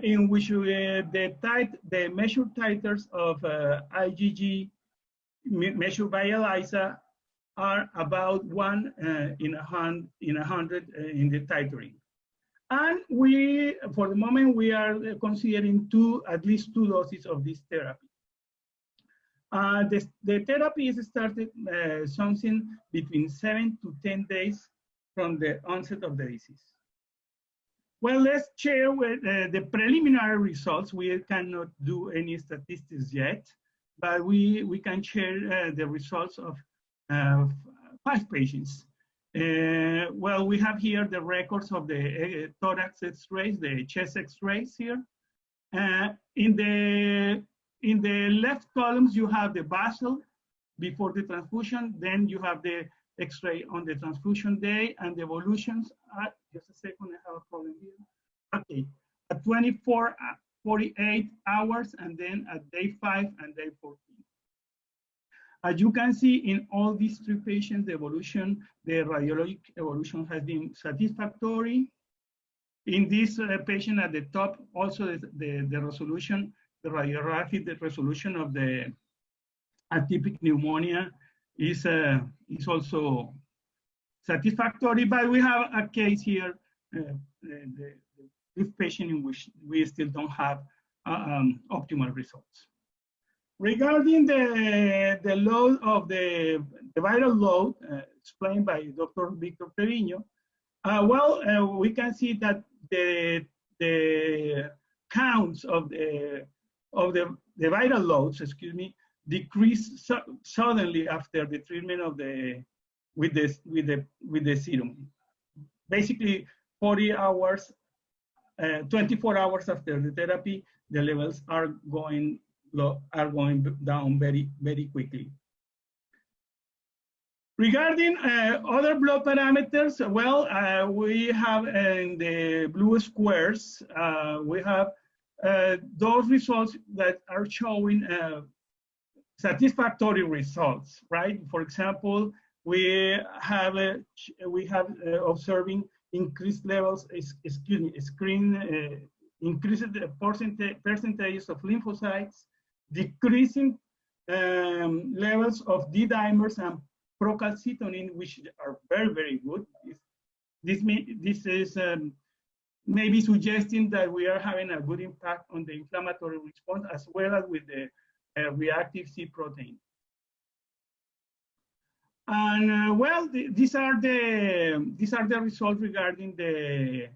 in which the measured titers of IgG measured by ELISA are about 1 in 100 in the titering. And for the moment, we are considering at least 2 doses of this therapy. The therapy is started something between 7 to 10 days from the onset of the disease. Well, let's share with the preliminary results. We cannot do any statistics yet, but we can share the results of 5 patients. Well, we have here the records of the thorax X-rays, the chest X-rays here. In the left columns, you have the basal before the transfusion. Then you have the X-ray on the transfusion day and the evolutions. Just a second, I have a problem here. Okay, at 24, 48 hours, and then at day 5 and day 14. As you can see in all these 3 patients, the evolution, the radiologic evolution has been satisfactory. In this patient at the top, also the resolution, the radiographic resolution of the atypic pneumonia is also satisfactory, but we have a case here, this patient in which we still don't have optimal results. Regarding the load of the viral load explained by Dr. Victor Treviño, we can see that the counts of the viral loads, decrease suddenly after the treatment of with the serum. Basically, 40 hours, 24 hours after the therapy, the levels are going down very, very quickly. Regarding other blood parameters, we have in the blue squares, we have those results that are showing satisfactory results, right? For example, we have observing increased levels, increased the percentages of lymphocytes, decreasing levels of D-dimers and procalcitonin, which are very, very good. This is maybe suggesting that we are having a good impact on the inflammatory response as well as with the reactive C protein. And these are the results regarding the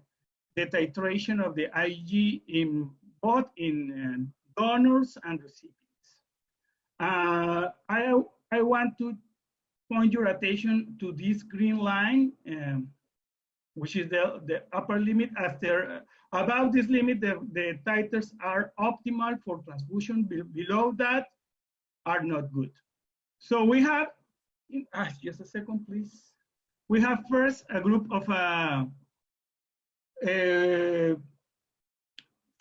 titration of the IgG in both in donors and recipients. I want to point your attention to this green line, which is the upper limit. After above this limit, the titers are optimal for transfusion. Below that are not good. So we have, just a second, please. We have first a group of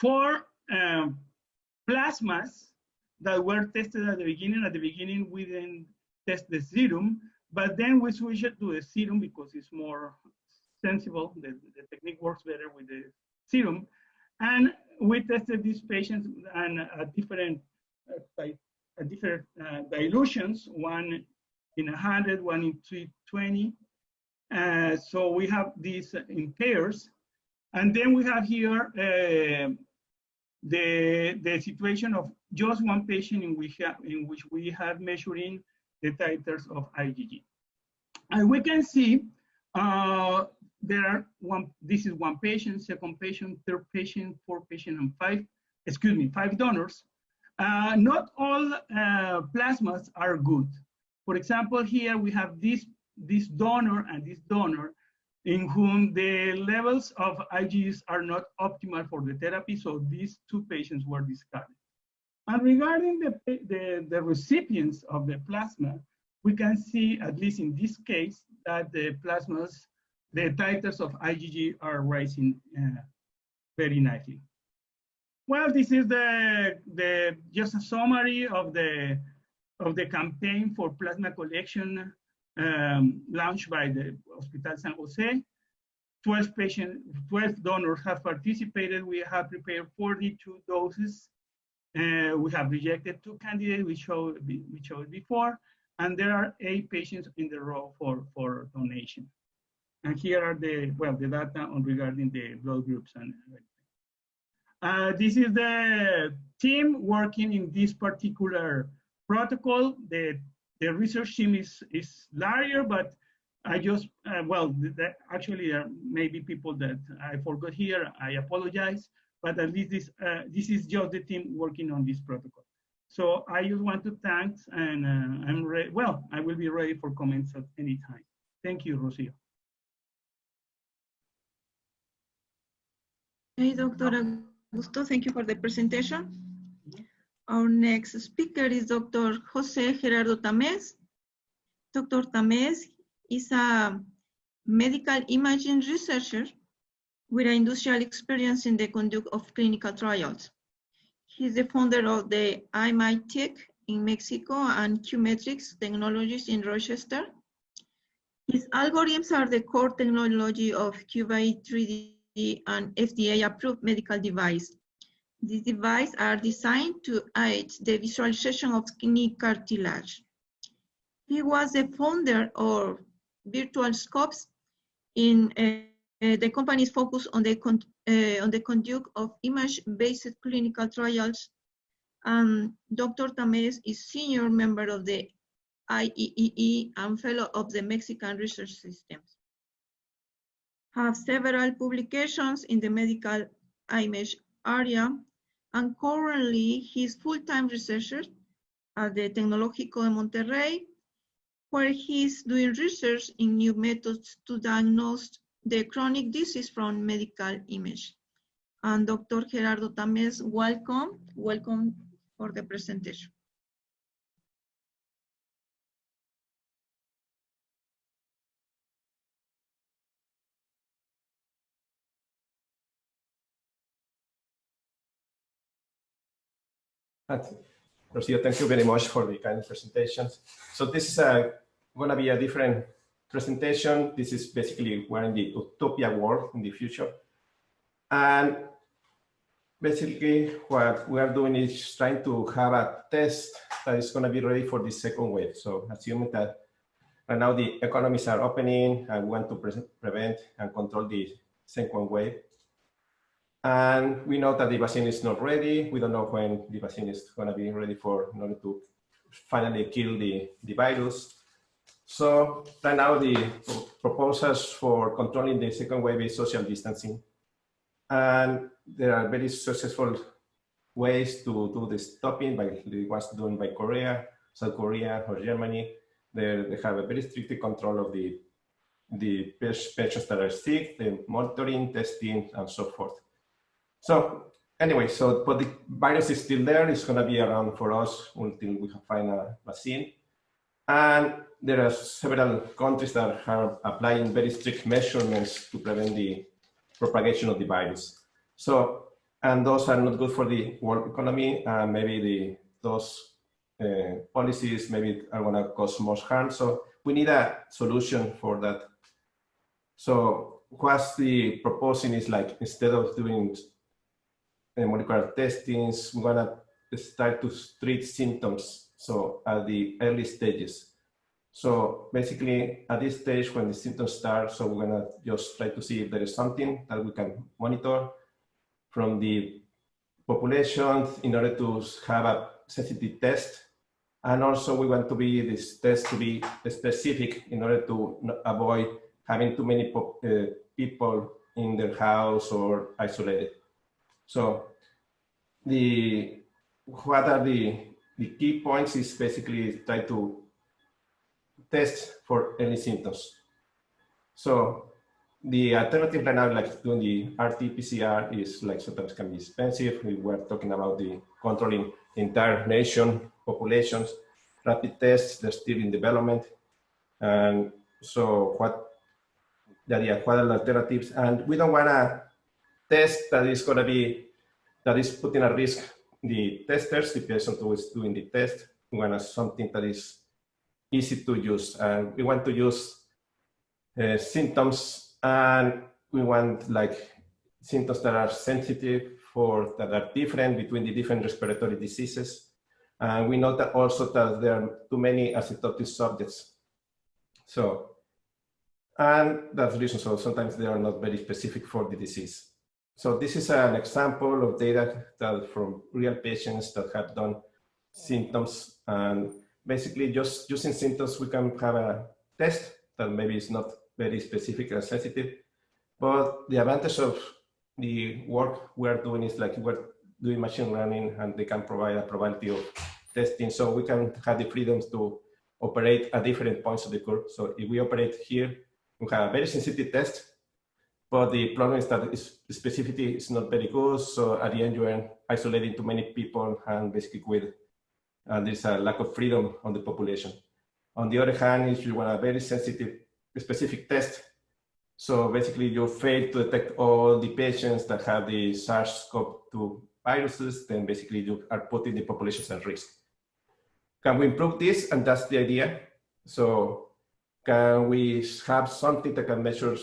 4 plasmas that were tested at the beginning. At the beginning, we didn't test the serum, but then we switched it to the serum because it's more sensible. The technique works better with the serum. And we tested these patients and different dilutions, one in 100, one in 320. So we have these in pairs. And then we have here the situation of just one patient in which we have measuring the titers of IgG. And we can see this is one patient, second patient, third patient, fourth patient, and 5 donors. Not all plasmas are good. For example, here we have this donor and this donor in whom the levels of IgGs are not optimal for the therapy, so these 2 patients were discarded. And regarding the recipients of the plasma, we can see, at least in this case, that the plasmas, the titers of IgG are rising very nicely. Well, this is just a summary of the campaign for plasma collection launched by the Hospital San Jose. 12 donors have participated. We have prepared 42 doses. We have rejected 2 candidates we showed before, and there are 8 patients in the row for donation. And here are the data on regarding the blood groups and everything. This is the team working in this particular protocol. The research team is larger, but I just, actually there may be people that I forgot here. I apologize, but at least this is just the team working on this protocol. So I just want to thank, and I will be ready for comments at any time. Thank you, Rocio. Hey, Dr. Augusto, thank you for the presentation. Our next speaker is Dr. Jose Gerardo Tamés. Dr. Tamés is a medical imaging researcher with industrial experience in the conduct of clinical trials. He's the founder of the IMITech in Mexico and Qmetrics Technologies in Rochester. His algorithms are the core technology of Cubase 3D and FDA-approved medical device. These devices are designed to aid the visualization of kidney cartilage. He was the founder of Virtual Scopes in the company's focus on the conduct of image-based clinical trials. Dr. Tamés is senior member of the IEEE and fellow of the Mexican Research Systems. Have several publications in the medical image area, and currently he's full-time researcher at the Tecnológico de Monterrey, where he's doing research in new methods to diagnose the chronic disease from medical image. And Dr. Gerardo Tamés, welcome. Welcome for the presentation. Rocio, thank you very much for the kind presentations. So this is going to be a different presentation. This is basically we're in the utopia world in the future. And basically what we are doing is trying to have a test that is going to be ready for the second wave. So assuming that right now the economies are opening and we want to prevent and control the second wave. And we know that the vaccine is not ready. We don't know when the vaccine is going to be ready in order to finally kill the virus. So right now the proposals for controlling the second wave is social distancing. And there are very successful ways to do the stopping by the ones done by Korea, South Korea, or Germany. They have a very strict control of the patients that are sick, the monitoring, testing, and so forth. So anyway, but the virus is still there. It's going to be around for us until we find a vaccine. And there are several countries that are applying very strict measurements to prevent the propagation of the virus. So, and those are not good for the world economy. Maybe those policies maybe are going to cause more harm. So we need a solution for that. So what's the proposing is like, instead of doing molecular testings, we're going to start to treat symptoms. So at the early stages. So basically at this stage when the symptoms start, so we're going to just try to see if there is something that we can monitor from the population in order to have a sensitive test. And also we want this test to be specific in order to avoid having too many people in their house or isolated. So what are the key points is basically try to test for any symptoms. So the alternative right now, like doing the RT-PCR, is like sometimes can be expensive. We were talking about the controlling the entire nation, populations. Rapid tests, they're still in development. And so what are alternatives? And we don't want to test that is going to be, that is putting at risk the testers, the person who is doing the test. We want something that is easy to use. And we want to use symptoms, and we want like symptoms that are sensitive that are different between the different respiratory diseases. And we know that also that there are too many asymptomatic subjects. So, and that's the reason, so sometimes they are not very specific for the disease. So this is an example of data that from real patients that have done symptoms, and basically just using symptoms, we can have a test that maybe is not very specific and sensitive, but the advantage of the work we're doing is like we're doing machine learning, and they can provide a probability of testing, so we can have the freedom to operate at different points of the curve. So if we operate here, we have a very sensitive test, But the problem is that the specificity is not very good. So at the end, you are isolating too many people, and basically there's a lack of freedom on the population. On the other hand, if you want a very sensitive, specific test, so basically you fail to detect all the patients that have the SARS-CoV-2 viruses, then basically you are putting the populations at risk. Can we improve this? And that's the idea. So can we have something that can measure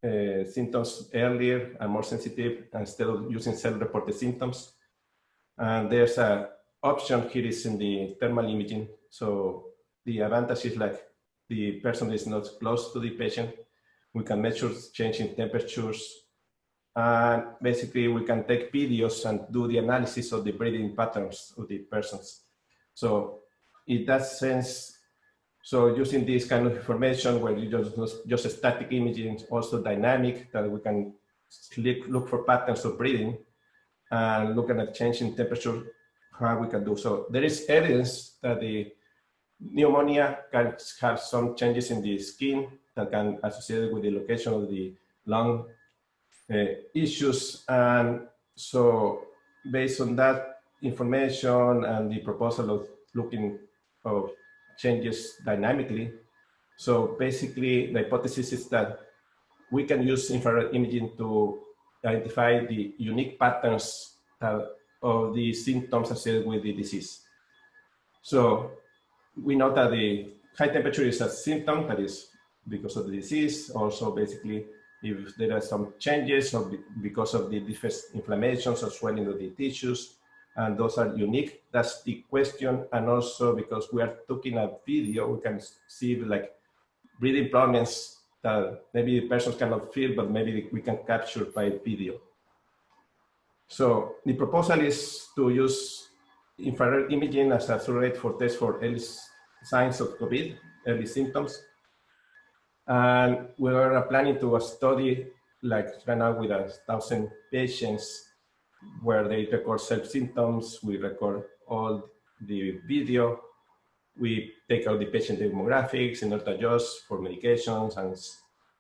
symptoms earlier and more sensitive instead of using self-reported symptoms? And there's an option here is in the thermal imaging. So the advantage is like the person is not close to the patient. We can measure change in temperatures. And basically we can take videos and do the analysis of the breathing patterns of the persons. So in that sense, so using this kind of information where you just static imaging, also dynamic, that we can look for patterns of breathing and looking at change in temperature, how we can do so. There is evidence that the pneumonia can have some changes in the skin that can associate with the location of the lung issues. And so based on that information and the proposal of looking of changes dynamically, so basically the hypothesis is that we can use infrared imaging to identify the unique patterns of the symptoms associated with the disease. So we know that the high temperature is a symptom that is because of the disease. Also, basically, if there are some changes or because of the different inflammations or swelling of the tissues, and those are unique, that's the question. And also because we are looking at video, we can see like breathing problems that maybe the person cannot feel, but maybe we can capture by video. So the proposal is to use infrared imaging as a surrogate for test for early signs of COVID, early symptoms. And we are planning to study, like right now with 1,000 patients, where they record self-symptoms, we record all the video, we take out the patient demographics and not adjust for medications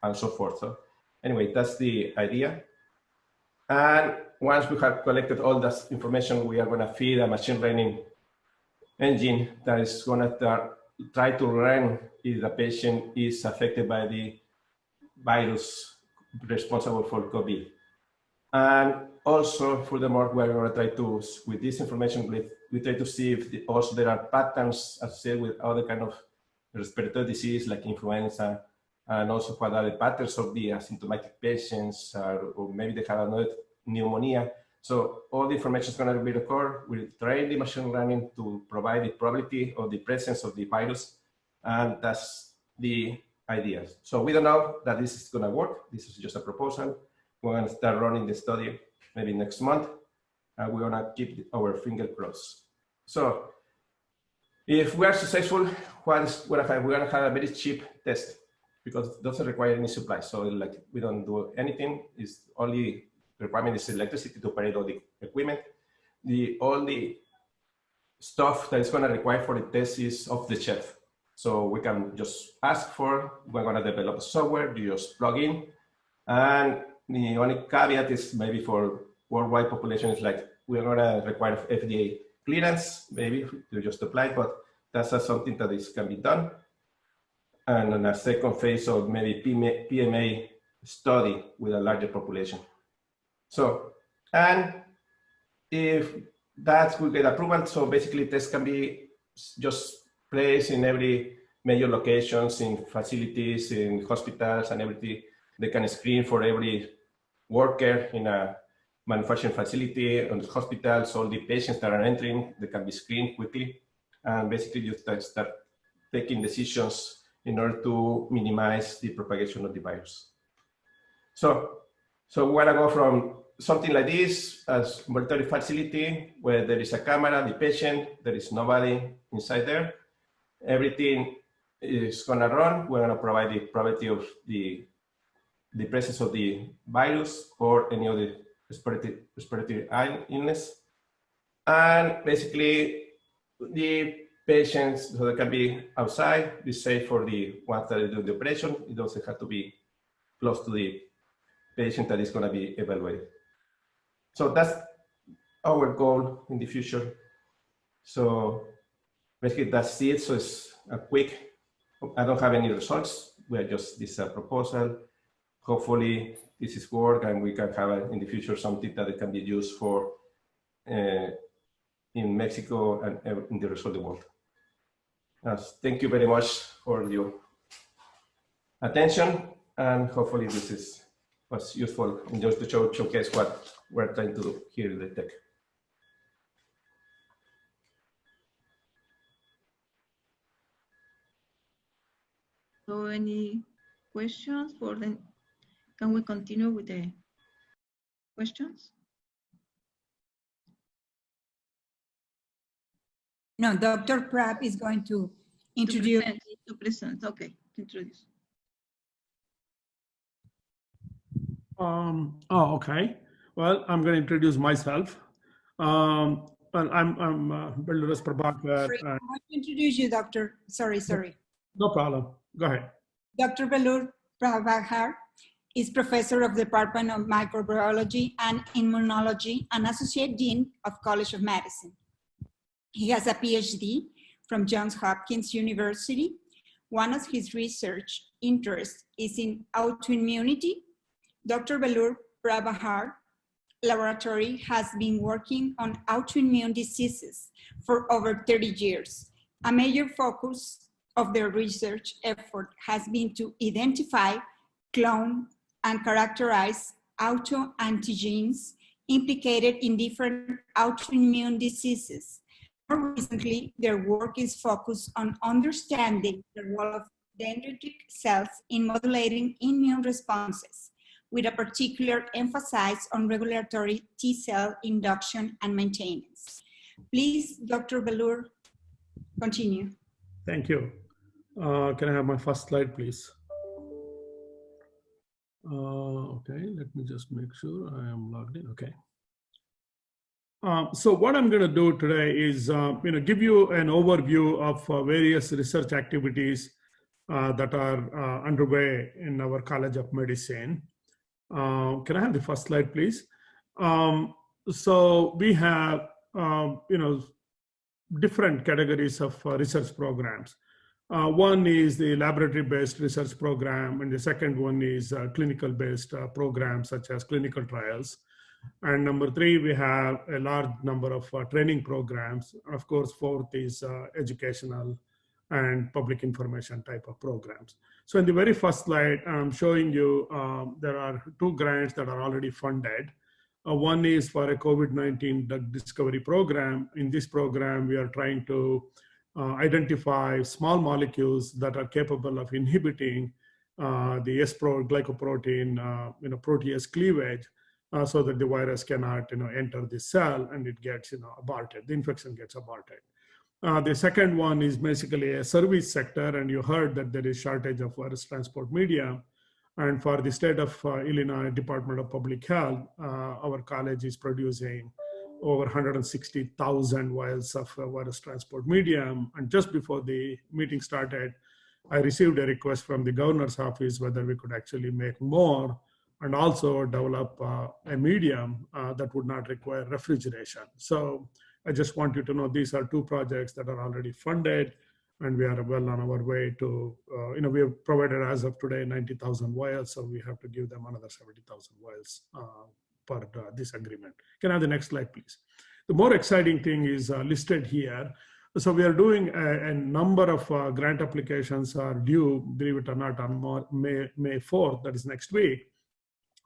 and so forth. So anyway, that's the idea. And once we have collected all this information, we are going to feed a machine learning engine that is going to try to learn if the patient is affected by the virus responsible for COVID. And also, furthermore, we're going to try to, with this information, we try to see if also there are patterns associated with other kind of respiratory disease like influenza, and also what are the patterns of the asymptomatic patients, or maybe they have another pneumonia. So all the information is going to be recorded. We'll train the machine learning to provide the probability of the presence of the virus, and that's the idea. So we don't know that this is going to work. This is just a proposal. We're going to start running the study maybe next month, and we're going to keep our finger crossed. So if we are successful, we're going to have a very cheap test because it doesn't require any supply. So like we don't do anything. It's only requirement is electricity to operate all the equipment. All the stuff that is going to require for the test is off the shelf. So we can just ask for, we're going to develop software, you just plug in. And the only caveat is maybe for worldwide population is like, we're going to require FDA clearance, maybe to just apply, but that's something that can be done. And in a second phase of maybe PMA study with a larger population. So, and if that will get approval, so basically tests can be just placed in every major locations, in facilities, in hospitals and everything. They can screen for every worker in a manufacturing facility, on the hospitals, all the patients that are entering, they can be screened quickly. And basically you start taking decisions in order to minimize the propagation of the virus. So we want to go from something like this as ambulatory facility where there is a camera, the patient, there is nobody inside there. Everything is going to run. We're going to provide the probability of the presence of the virus or any other respiratory illness. And basically the patients, so they can be outside, be safe for the ones that do the operation. It doesn't have to be close to the patient that is going to be evaluated. So that's our goal in the future. So basically that's it. So it's a quick, I don't have any results. We're just this proposal. Hopefully this is work and we can have in the future something that it can be used for in Mexico and in the rest of the world. Thank you very much for your attention, and hopefully this was useful and just to showcase what we're trying to do here in the tech. So any questions for the, can we continue with the questions? No, Dr. Pratt is going to introduce. To present, okay, introduce. Okay. Well, I'm going to introduce myself. Well, I'm Belurus Prabhakar. Sorry, I want to introduce you, Doctor. Sorry. No problem. Go ahead. Dr. Belur Prabhakar is professor of the Department of Microbiology and Immunology and Associate Dean of College of Medicine. He has a PhD from Johns Hopkins University. One of his research interests is in autoimmunity. Dr. Belur Prabhakar laboratory has been working on autoimmune diseases for over 30 years. A major focus of their research effort has been to identify, clone, and characterize autoantigens implicated in different autoimmune diseases. More recently, their work is focused on understanding the role of dendritic cells in modulating immune responses, with a particular emphasis on regulatory T-cell induction and maintenance. Please, Dr. Belur, continue. Thank you. Can I have my first slide, please? Okay, let me just make sure I am logged in. Okay. So what I'm going to do today is, give you an overview of various research activities that are underway in our College of Medicine. Can I have the first slide, please? So we have, different categories of research programs. One is the laboratory-based research program, and the second one is clinical-based programs such as clinical trials. And number three, we have a large number of training programs. And of course, fourth is educational and public information type of programs. So in the very first slide, I'm showing you there are two grants that are already funded. One is for a COVID-19 drug discovery program. In this program, we are trying to identify small molecules that are capable of inhibiting the S-pro glycoprotein protease cleavage so that the virus cannot enter the cell and it gets aborted. The infection gets aborted. The second one is basically a service sector, and you heard that there is shortage of virus transport media. And for the state of Illinois Department of Public Health, our college is producing over 160,000 vials of virus transport medium. And just before the meeting started, I received a request from the governor's office whether we could actually make more and also develop a medium that would not require refrigeration. So I just want you to know these are two projects that are already funded, and we are well on our way to, we have provided as of today 90,000 vials, so we have to give them another 70,000 vials per this agreement. Can I have the next slide, please? The more exciting thing is listed here. So we are doing a number of grant applications are due, believe it or not, on May 4th, that is next week.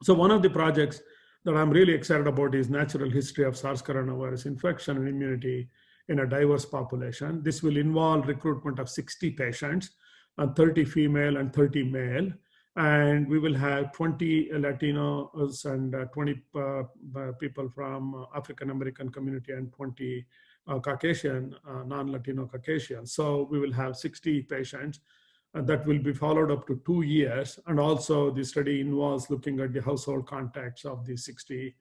So one of the projects that I'm really excited about is natural history of SARS coronavirus infection and immunity in a diverse population. This will involve recruitment of 60 patients, 30 female and 30 male. And we will have 20 Latinos and 20 people from African American community and 20 Caucasian, non-Latino Caucasian. So we will have 60 patients that will be followed up to 2 years. And also the study involves looking at the household contacts of the 60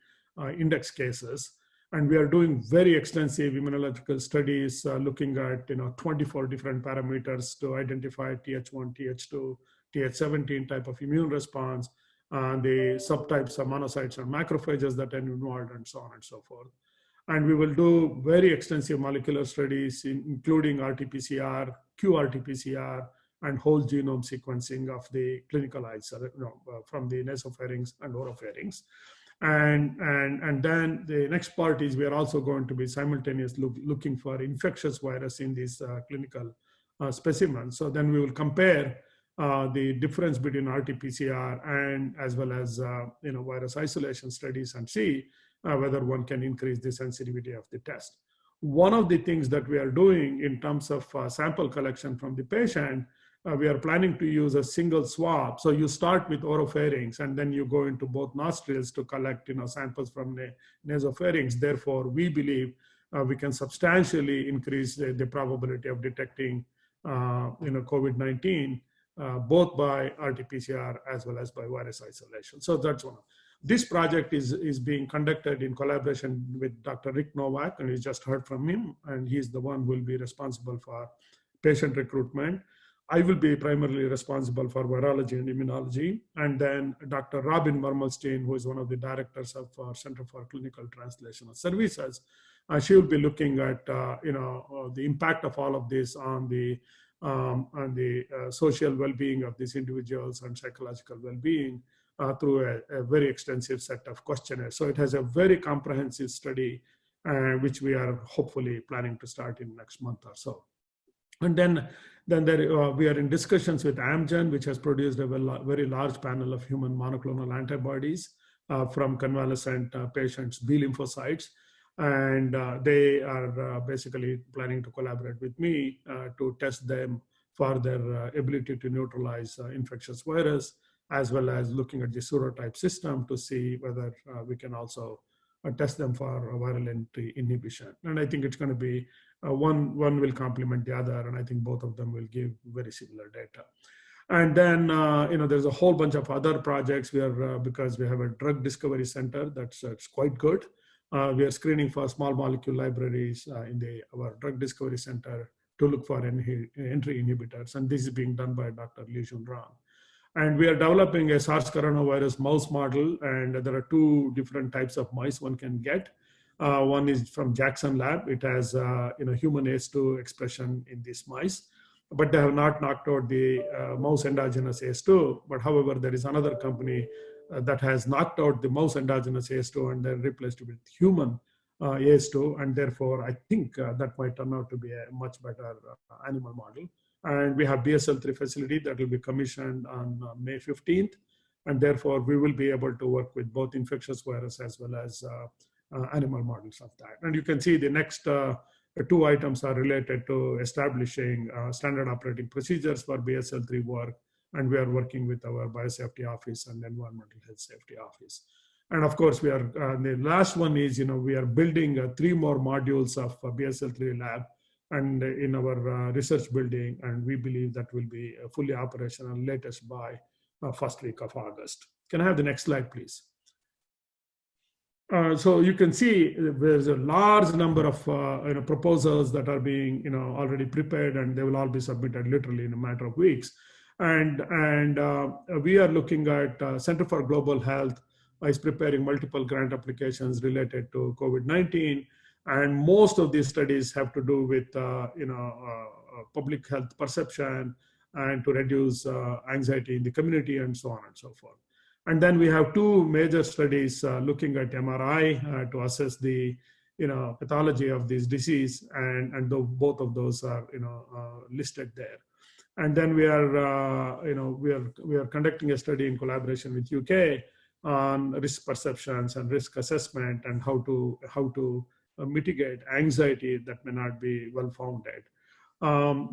index cases. And we are doing very extensive immunological studies looking at 24 different parameters to identify Th1, Th2, Th17 type of immune response, the subtypes of monocytes and macrophages that are involved, and so on and so forth. And we will do very extensive molecular studies, including RT-PCR, qRT-PCR, and whole genome sequencing of the clinical ICE, from the nasopharynx and oropharynx. And then the next part is we are also going to be simultaneously looking for infectious virus in these clinical specimens. So then we will compare the difference between RT-PCR and as well as virus isolation studies and see whether one can increase the sensitivity of the test. One of the things that we are doing in terms of sample collection from the patient, we are planning to use a single swab. So you start with oropharynx and then you go into both nostrils to collect samples from the nasopharynx. Therefore, we believe we can substantially increase the probability of detecting COVID-19 both by RT-PCR as well as by virus isolation. So that's one. This project is being conducted in collaboration with Dr. Rick Novak, and we just heard from him, and he's the one who will be responsible for patient recruitment. I will be primarily responsible for virology and immunology, and then Dr. Robin Mermelstein, who is one of the directors of our Center for Clinical Translational Services, she will be looking at the impact of all of this on the social well-being of these individuals and psychological well-being through a very extensive set of questionnaires. So it has a very comprehensive study, which we are hopefully planning to start in next month or so. And then we are in discussions with Amgen, which has produced a very large panel of human monoclonal antibodies from convalescent patients' B lymphocytes. And they are basically planning to collaborate with me to test them for their ability to neutralize infectious virus, as well as looking at the serotype system to see whether we can also test them for viral entry inhibition. And I think it's going to be one will complement the other, and I think both of them will give very similar data. And then there's a whole bunch of other projects because we have a drug discovery center that's quite good. We are screening for small molecule libraries in our drug discovery center to look for entry inhibitors, and this is being done by Dr. Li Junran. And we are developing a SARS coronavirus mouse model, and there are two different types of mice one can get. One is from Jackson Lab. It has human ACE2 expression in these mice, but they have not knocked out the mouse endogenous ACE2. But however, there is another company that has knocked out the mouse endogenous ACE2 and then replaced it with human ACE2, and therefore I think that might turn out to be a much better animal model. And we have BSL-3 facility that will be commissioned on May 15th. And therefore, we will be able to work with both infectious virus as well as animal models of that. And you can see the next two items are related to establishing standard operating procedures for BSL-3 work. And we are working with our biosafety office and environmental health safety office. And of course, we are, the last one is, we are building 3 more modules of BSL-3 lab and in our research building, and we believe that will be fully operational latest by first week of August. Can I have the next slide, please? So you can see there's a large number of proposals that are being already prepared, and they will all be submitted literally in a matter of weeks. And we are looking at Center for Global Health is preparing multiple grant applications related to COVID-19. And most of these studies have to do with public health perception and to reduce anxiety in the community and so on and so forth. And then we have 2 major studies looking at MRI to assess the pathology of this disease, and both of those are listed there. And then we are conducting a study in collaboration with UK on risk perceptions and risk assessment and how to mitigate anxiety that may not be well founded.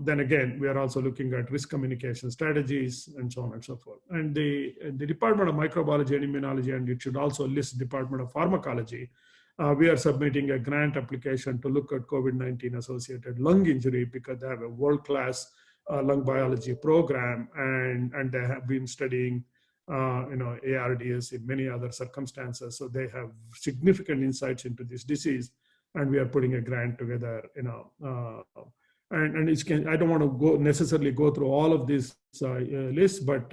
Then again, we are also looking at risk communication strategies and so on and so forth. And the Department of Microbiology and Immunology, and it should also list Department of Pharmacology, we are submitting a grant application to look at COVID-19 associated lung injury because they have a world-class lung biology program, and they have been studying ARDS in many other circumstances. So they have significant insights into this disease, and we are putting a grant together, and I don't want to necessarily go through all of these lists, but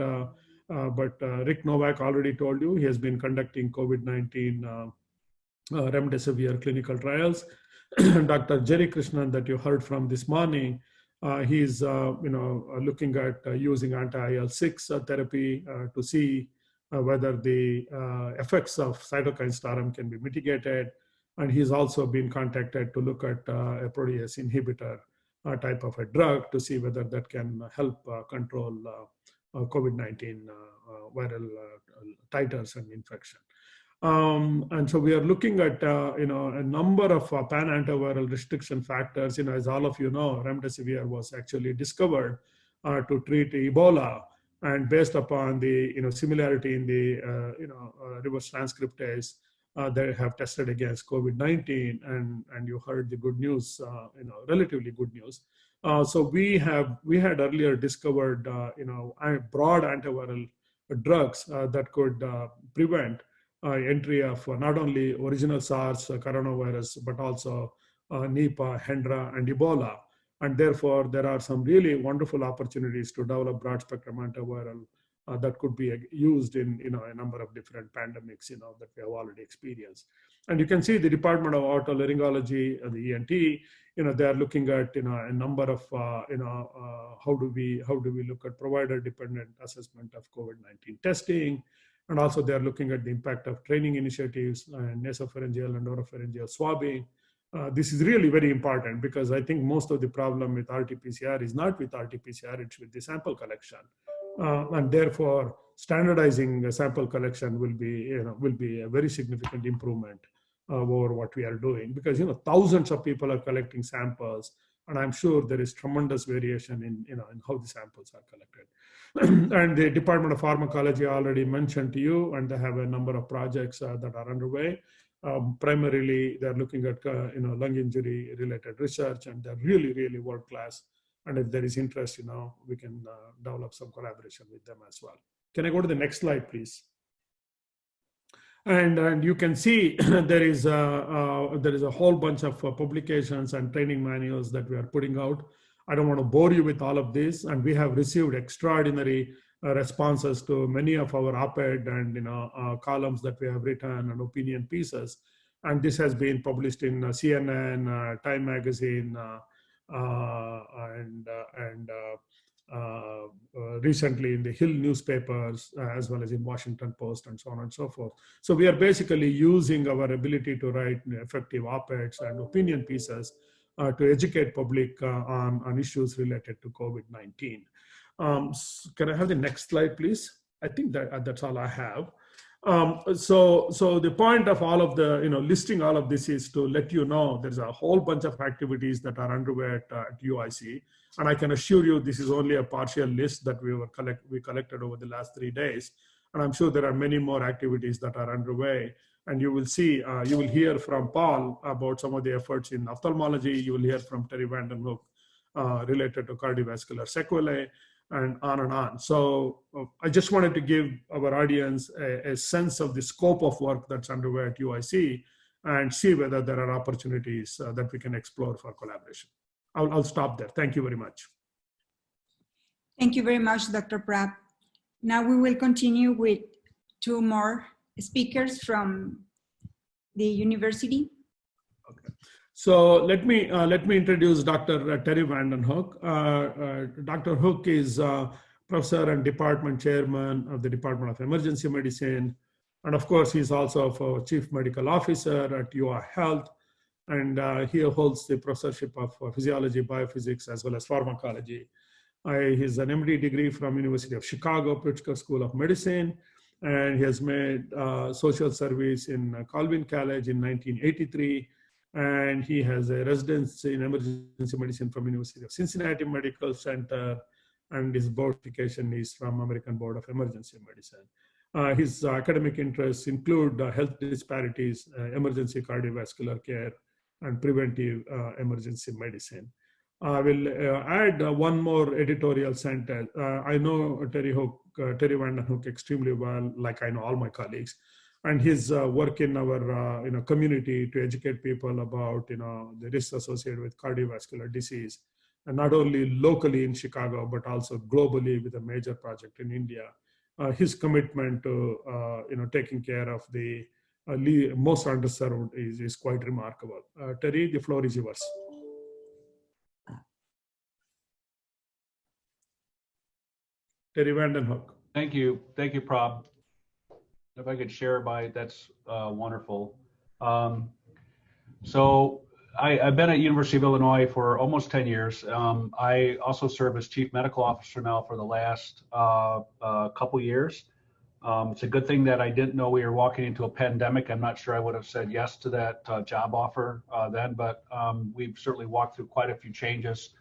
But Rick Novak already told you he has been conducting COVID-19 remdesivir clinical trials. Dr. Jerry Krishnan that you heard from this morning, he's looking at using anti-IL-6 therapy to see whether the effects of cytokine storm can be mitigated. And he's also been contacted to look at a protease inhibitor type of a drug to see whether that can help control COVID-19 viral titers and infection. And so we are looking at a number of pan-antiviral restriction factors. As all of you know, remdesivir was actually discovered to treat Ebola, and based upon the similarity in the reverse transcriptase, they have tested against COVID-19, and you heard the good news, relatively good news. So we had earlier discovered broad antiviral drugs that could prevent entry of not only original SARS coronavirus, but also Nipah, Hendra, and Ebola. And therefore, there are some really wonderful opportunities to develop broad spectrum antiviral that could be used in a number of different pandemics that we have already experienced. And you can see the Department of Otolaryngology, the ENT, they are looking at a number of how do we look at provider dependent assessment of COVID-19 testing. And also they're looking at the impact of training initiatives and nasopharyngeal and oropharyngeal swabbing. This is really very important because I think most of the problem with RT-PCR is not with RT-PCR, it's with the sample collection. And therefore, standardizing sample collection will be a very significant improvement over what we are doing, because thousands of people are collecting samples, and I'm sure there is tremendous variation in how the samples are collected. And the Department of Pharmacology already mentioned to you, and they have a number of projects that are underway. Primarily, they're looking at lung injury related research, and they're really, really world class. And if there is interest, we can develop some collaboration with them as well. Can I go to the next slide, please? And you can see there is a whole bunch of publications and training manuals that we are putting out. I don't want to bore you with all of this, and we have received extraordinary responses to many of our op-ed and columns that we have written and opinion pieces. And this has been published in CNN, Time Magazine, and recently in the Hill newspapers, as well as in Washington Post and so on and so forth. So we are basically using our ability to write effective op-eds and opinion pieces to educate public on issues related to COVID-19. Can I have the next slide, please? I think that's all I have. So the point of all of the, listing all of this is to let you know there's a whole bunch of activities that are underway at UIC. And I can assure you this is only a partial list that we collected over the last 3 days. And I'm sure there are many more activities that are underway. And you will see, you will hear from Paul about some of the efforts in ophthalmology. You will hear from Terry Vandenhoek related to cardiovascular sequelae, and on and on. So I just wanted to give our audience a sense of the scope of work that's underway at UIC and see whether there are opportunities that we can explore for collaboration. I'll stop there. Thank you very much. Thank you very much, Dr. Pratt. Now we will continue with 2 more speakers from the university. Okay. So let me introduce Dr. Terry Vandenhoek. Dr. Hook is professor and department chairman of the Department of Emergency Medicine. And of course, he's also a chief medical officer at UI Health. And he holds the professorship of physiology, biophysics, as well as pharmacology. He has an MD degree from University of Chicago, Pritzker School of Medicine. And he has made social service in Colvin College in 1983. And he has a residency in emergency medicine from University of Cincinnati Medical Center, and his board certification is from American Board of Emergency Medicine. His academic interests include health disparities, emergency cardiovascular care, and preventive emergency medicine. I will add one more editorial sentence. I know Terry Vandenhoek extremely well, like I know all my colleagues. And his work in our community to educate people about the risks associated with cardiovascular disease, and not only locally in Chicago but also globally with a major project in India, his commitment to taking care of the most underserved is quite remarkable. Terry, the floor is yours. Terry Vandenhoek. Thank you, Prab. If I could share that's wonderful. So I've been at University of Illinois for almost 10 years. I also serve as chief medical officer now for the last couple years. It's a good thing that I didn't know we were walking into a pandemic. I'm not sure I would have said yes to that job offer then, but we've certainly walked through quite a few changes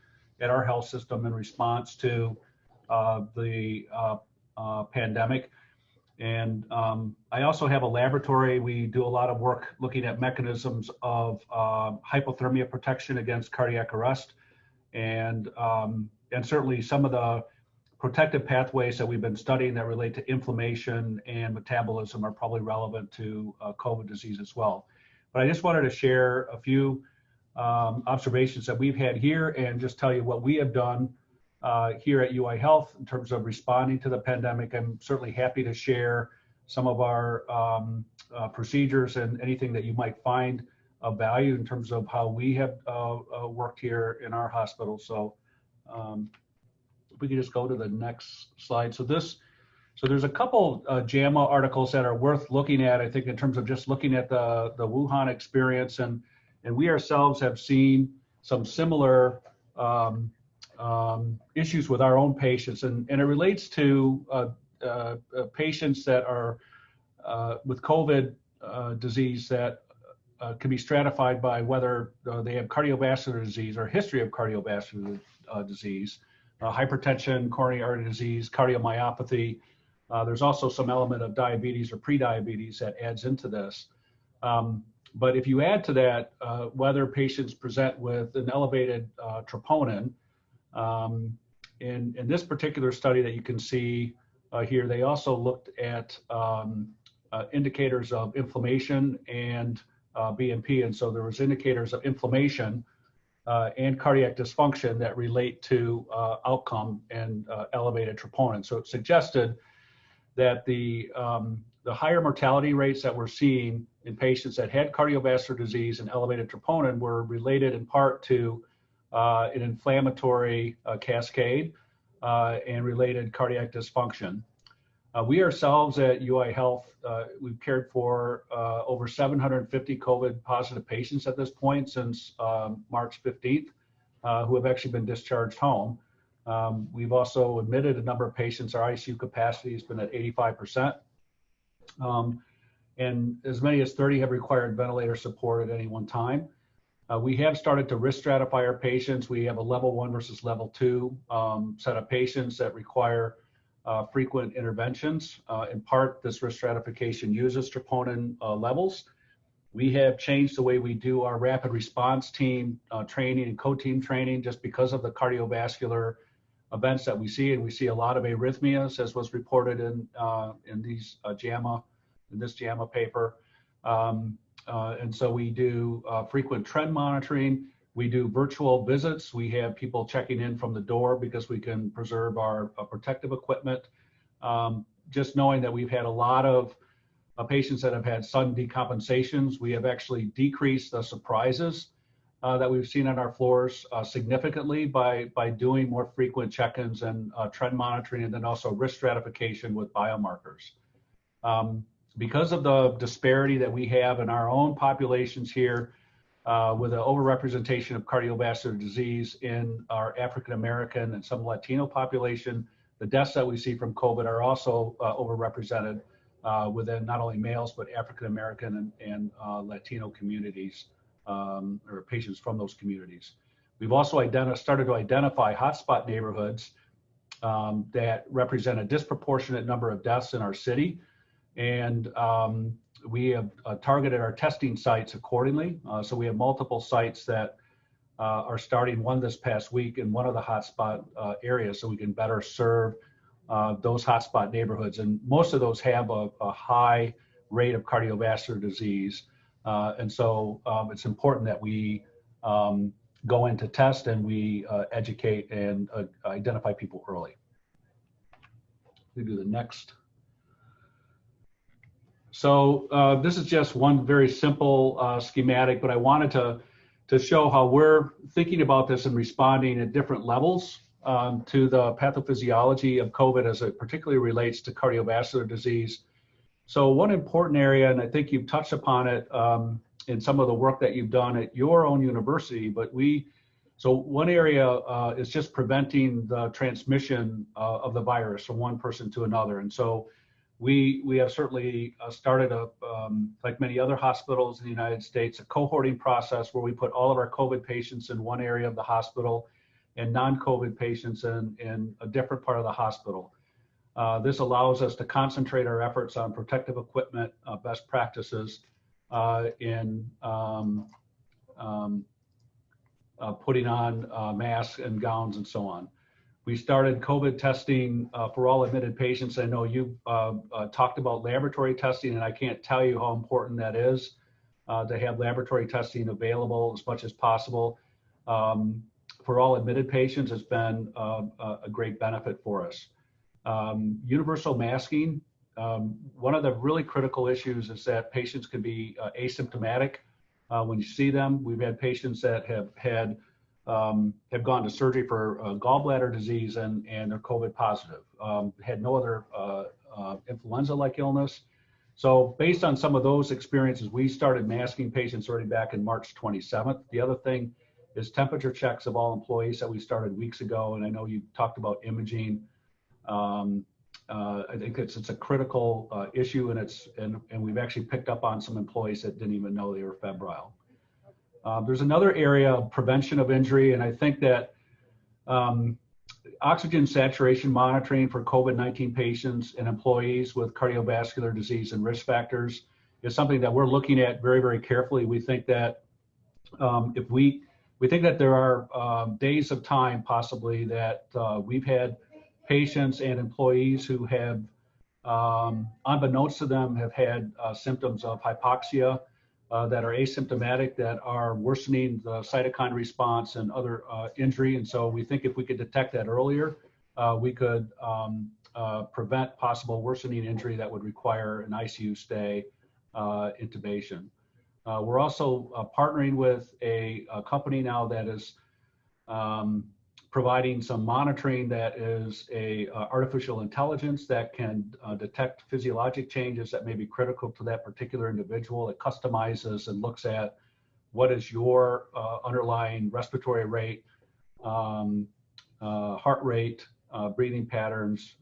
at our health system in response to the pandemic. And I also have a laboratory. We do a lot of work looking at mechanisms of hypothermia protection against cardiac arrest, and certainly some of the protective pathways that we've been studying that relate to inflammation and metabolism are probably relevant to COVID disease as well. But I just wanted to share a few observations that we've had here and just tell you what we have done here at UI Health in terms of responding to the pandemic. I'm certainly happy to share some of our procedures and anything that you might find of value in terms of how we have worked here in our hospital. So if we could just go to the next slide. So there's a couple JAMA articles that are worth looking at, I think, in terms of just looking at the Wuhan experience, and we ourselves have seen some similar issues with our own patients, and it relates to patients that are with COVID disease that can be stratified by whether they have cardiovascular disease or history of cardiovascular disease, hypertension, coronary artery disease, cardiomyopathy. There's also some element of diabetes or prediabetes that adds into this. But if you add to that whether patients present with an elevated troponin, in this particular study that you can see here, they also looked at indicators of inflammation and BNP, and so there was indicators of inflammation and cardiac dysfunction that relate to outcome and elevated troponin. So it suggested that the higher mortality rates that we're seeing in patients that had cardiovascular disease and elevated troponin were related in part to an inflammatory cascade and related cardiac dysfunction. We ourselves at UI Health, we've cared for over 750 COVID positive patients at this point since March 15th, who have actually been discharged home. We've also admitted a number of patients. Our ICU capacity has been at 85%. And as many as 30 have required ventilator support at any one time. We have started to risk stratify our patients. We have a level 1 versus level 2 set of patients that require frequent interventions. In part, this risk stratification uses troponin levels. We have changed the way we do our rapid response team training and co-team training just because of the cardiovascular events that we see, and we see a lot of arrhythmias, as was reported in these this JAMA paper. And so we do frequent trend monitoring. We do virtual visits. We have people checking in from the door because we can preserve our protective equipment. Just knowing that we've had a lot of patients that have had sudden decompensations, we have actually decreased the surprises that we've seen on our floors significantly by doing more frequent check-ins and trend monitoring, and then also risk stratification with biomarkers. Because of the disparity that we have in our own populations here, with an overrepresentation of cardiovascular disease in our African American and some Latino population, the deaths that we see from COVID are also overrepresented within not only males, but African American and Latino communities, or patients from those communities. We've also started to identify hotspot neighborhoods that represent a disproportionate number of deaths in our city. And we have targeted our testing sites accordingly. So we have multiple sites that are starting one this past week in one of the hotspot areas so we can better serve those hotspot neighborhoods. And most of those have a high rate of cardiovascular disease. And so it's important that we go into test and we educate and identify people early. We do the next So this is just one very simple schematic, but I wanted to show how we're thinking about this and responding at different levels to the pathophysiology of COVID as it particularly relates to cardiovascular disease. So one important area, and I think you've touched upon it in some of the work that you've done at your own university, but so one area is just preventing the transmission of the virus from one person to another. And so we have certainly started like many other hospitals in the United States, a cohorting process where we put all of our COVID patients in one area of the hospital and non-COVID patients in a different part of the hospital. This allows us to concentrate our efforts on protective equipment, best practices in putting on masks and gowns and so on. We started COVID testing for all admitted patients. I know you talked about laboratory testing, and I can't tell you how important that is to have laboratory testing available as much as possible. For all admitted patients, it's been a great benefit for us. Universal masking, one of the really critical issues is that patients can be asymptomatic when you see them. We've had patients that have gone to surgery for gallbladder disease and they're COVID positive, had no other influenza-like illness. So based on some of those experiences, we started masking patients already back in March 27th. The other thing is temperature checks of all employees that we started weeks ago. And I know you talked about imaging. I think it's a critical issue, and we've actually picked up on some employees that didn't even know they were febrile. There's another area of prevention of injury, and I think that oxygen saturation monitoring for COVID-19 patients and employees with cardiovascular disease and risk factors is something that we're looking at very, very carefully. We think that we think that there are days of time possibly that we've had patients and employees who have, unbeknownst to them, have had symptoms of hypoxia that are asymptomatic, that are worsening the cytokine response and other injury. And so we think if we could detect that earlier, we could prevent possible worsening injury that would require an ICU stay, intubation. We're also partnering with a company now that is providing some monitoring that is artificial intelligence that can detect physiologic changes that may be critical to that particular individual. It customizes and looks at what is your underlying respiratory rate, heart rate, breathing patterns,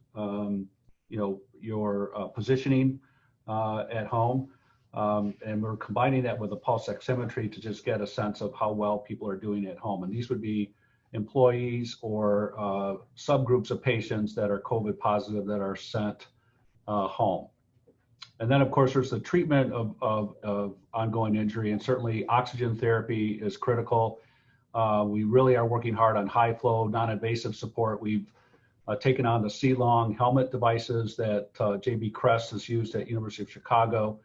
your positioning at home. And we're combining that with a pulse oximetry to just get a sense of how well people are doing at home. And these would be employees or subgroups of patients that are COVID positive that are sent home. And then, of course, there's the treatment of ongoing injury, and certainly oxygen therapy is critical. We really are working hard on high flow, non-invasive support. We've taken on the C-Long helmet devices that JB Kress has used at University of Chicago.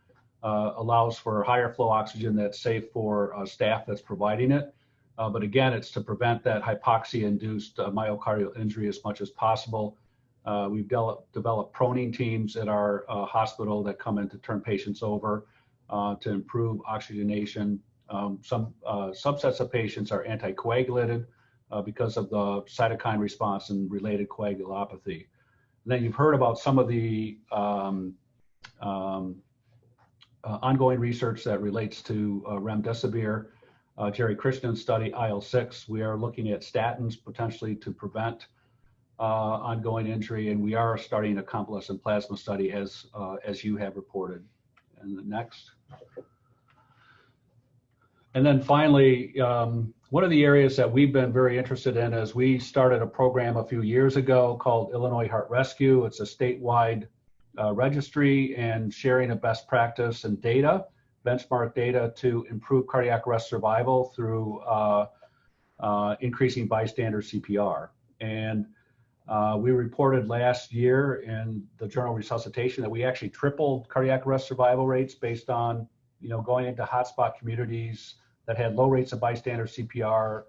Allows for higher flow oxygen that's safe for staff that's providing it. But again, it's to prevent that hypoxia-induced myocardial injury as much as possible. We've developed proning teams at our hospital that come in to turn patients over to improve oxygenation. Some subsets of patients are anticoagulated because of the cytokine response and related coagulopathy. And then you've heard about some of the ongoing research that relates to remdesivir. Jerry Krishnan's study, IL-6, we are looking at statins potentially to prevent ongoing injury, and we are starting a convalescent plasma study as you have reported. And the next. And then finally, one of the areas that we've been very interested in is we started a program a few years ago called Illinois Heart Rescue. It's a statewide registry and sharing of best practice and data, benchmark data to improve cardiac arrest survival through increasing bystander CPR. And we reported last year in the journal Resuscitation that we actually tripled cardiac arrest survival rates based on, going into hotspot communities that had low rates of bystander CPR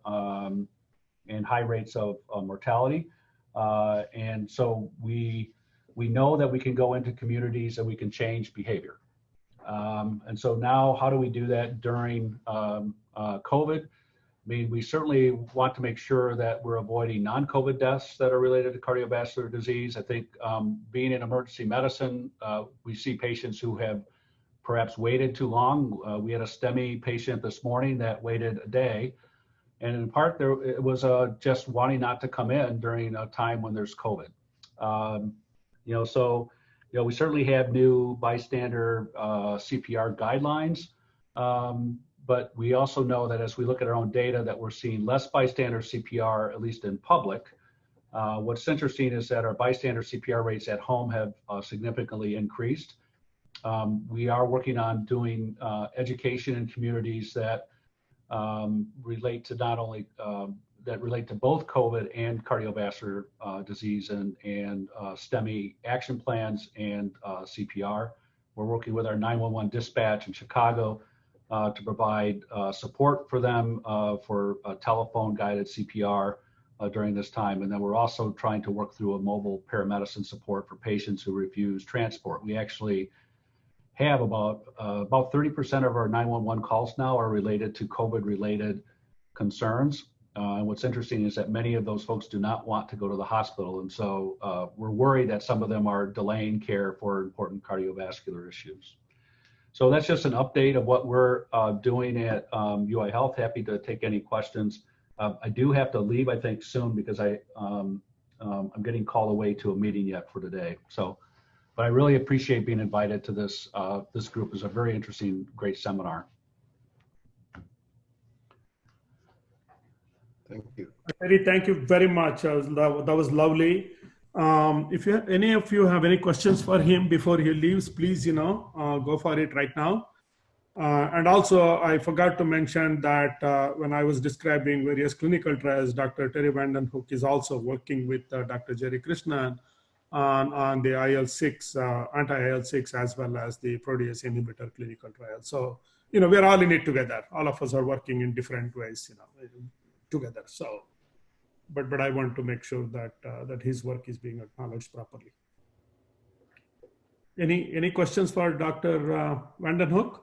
and high rates of mortality. And so we know that we can go into communities and we can change behavior. And so now, how do we do that during COVID? I mean, we certainly want to make sure that we're avoiding non-COVID deaths that are related to cardiovascular disease. I think being in emergency medicine, we see patients who have perhaps waited too long. We had a STEMI patient this morning that waited a day. And in part, it was just wanting not to come in during a time when there's COVID. We certainly have new bystander CPR guidelines. But we also know that as we look at our own data that we're seeing less bystander CPR, at least in public. What's interesting is that our bystander CPR rates at home have significantly increased. We are working on doing education in communities that relate to not only, that relate to both COVID and cardiovascular disease and STEMI action plans and CPR. We're working with our 911 dispatch in Chicago to provide support for them for telephone guided CPR during this time. And then we're also trying to work through a mobile paramedicine support for patients who refuse transport. We actually have about 30% of our 911 calls now are related to COVID related concerns. And what's interesting is that many of those folks do not want to go to the hospital. And so we're worried that some of them are delaying care for important cardiovascular issues. So that's just an update of what we're doing at UI Health. Happy to take any questions. I do have to leave, I think, soon because I'm getting called away to a meeting yet for today. So, but I really appreciate being invited to this. This group is a very interesting, great seminar. Thank you. Eddie, thank you very much. That was lovely. If any of you have any questions for him before he leaves, please, go for it right now. And also, I forgot to mention that when I was describing various clinical trials, Dr. Terry Vandenhoek is also working with Dr. Jerry Krishnan on the IL-6, anti-IL-6, as well as the protease inhibitor clinical trial. So, we're all in it together. All of us are working in different ways, together. So, but I want to make sure that that his work is being acknowledged properly. Any questions for Dr. Vandenhoek?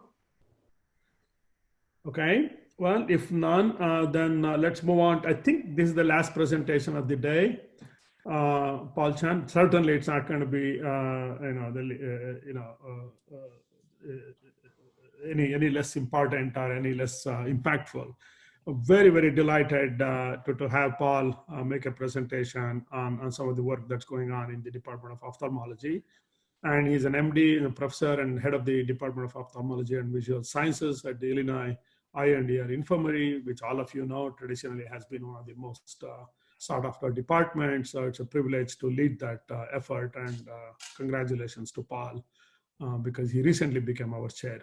Okay. Well, if none, then let's move on. I think this is the last presentation of the day. Paul Chan. Certainly, it's not going to be any less important or any less impactful. Very, very delighted to have Paul make a presentation on some of the work that's going on in the Department of Ophthalmology. And he's an MD, a professor and head of the Department of Ophthalmology and Visual Sciences at the Illinois Eye and Ear Infirmary, which all of you know traditionally has been one of the most sought after departments. So it's a privilege to lead that effort, and congratulations to Paul because he recently became our chair.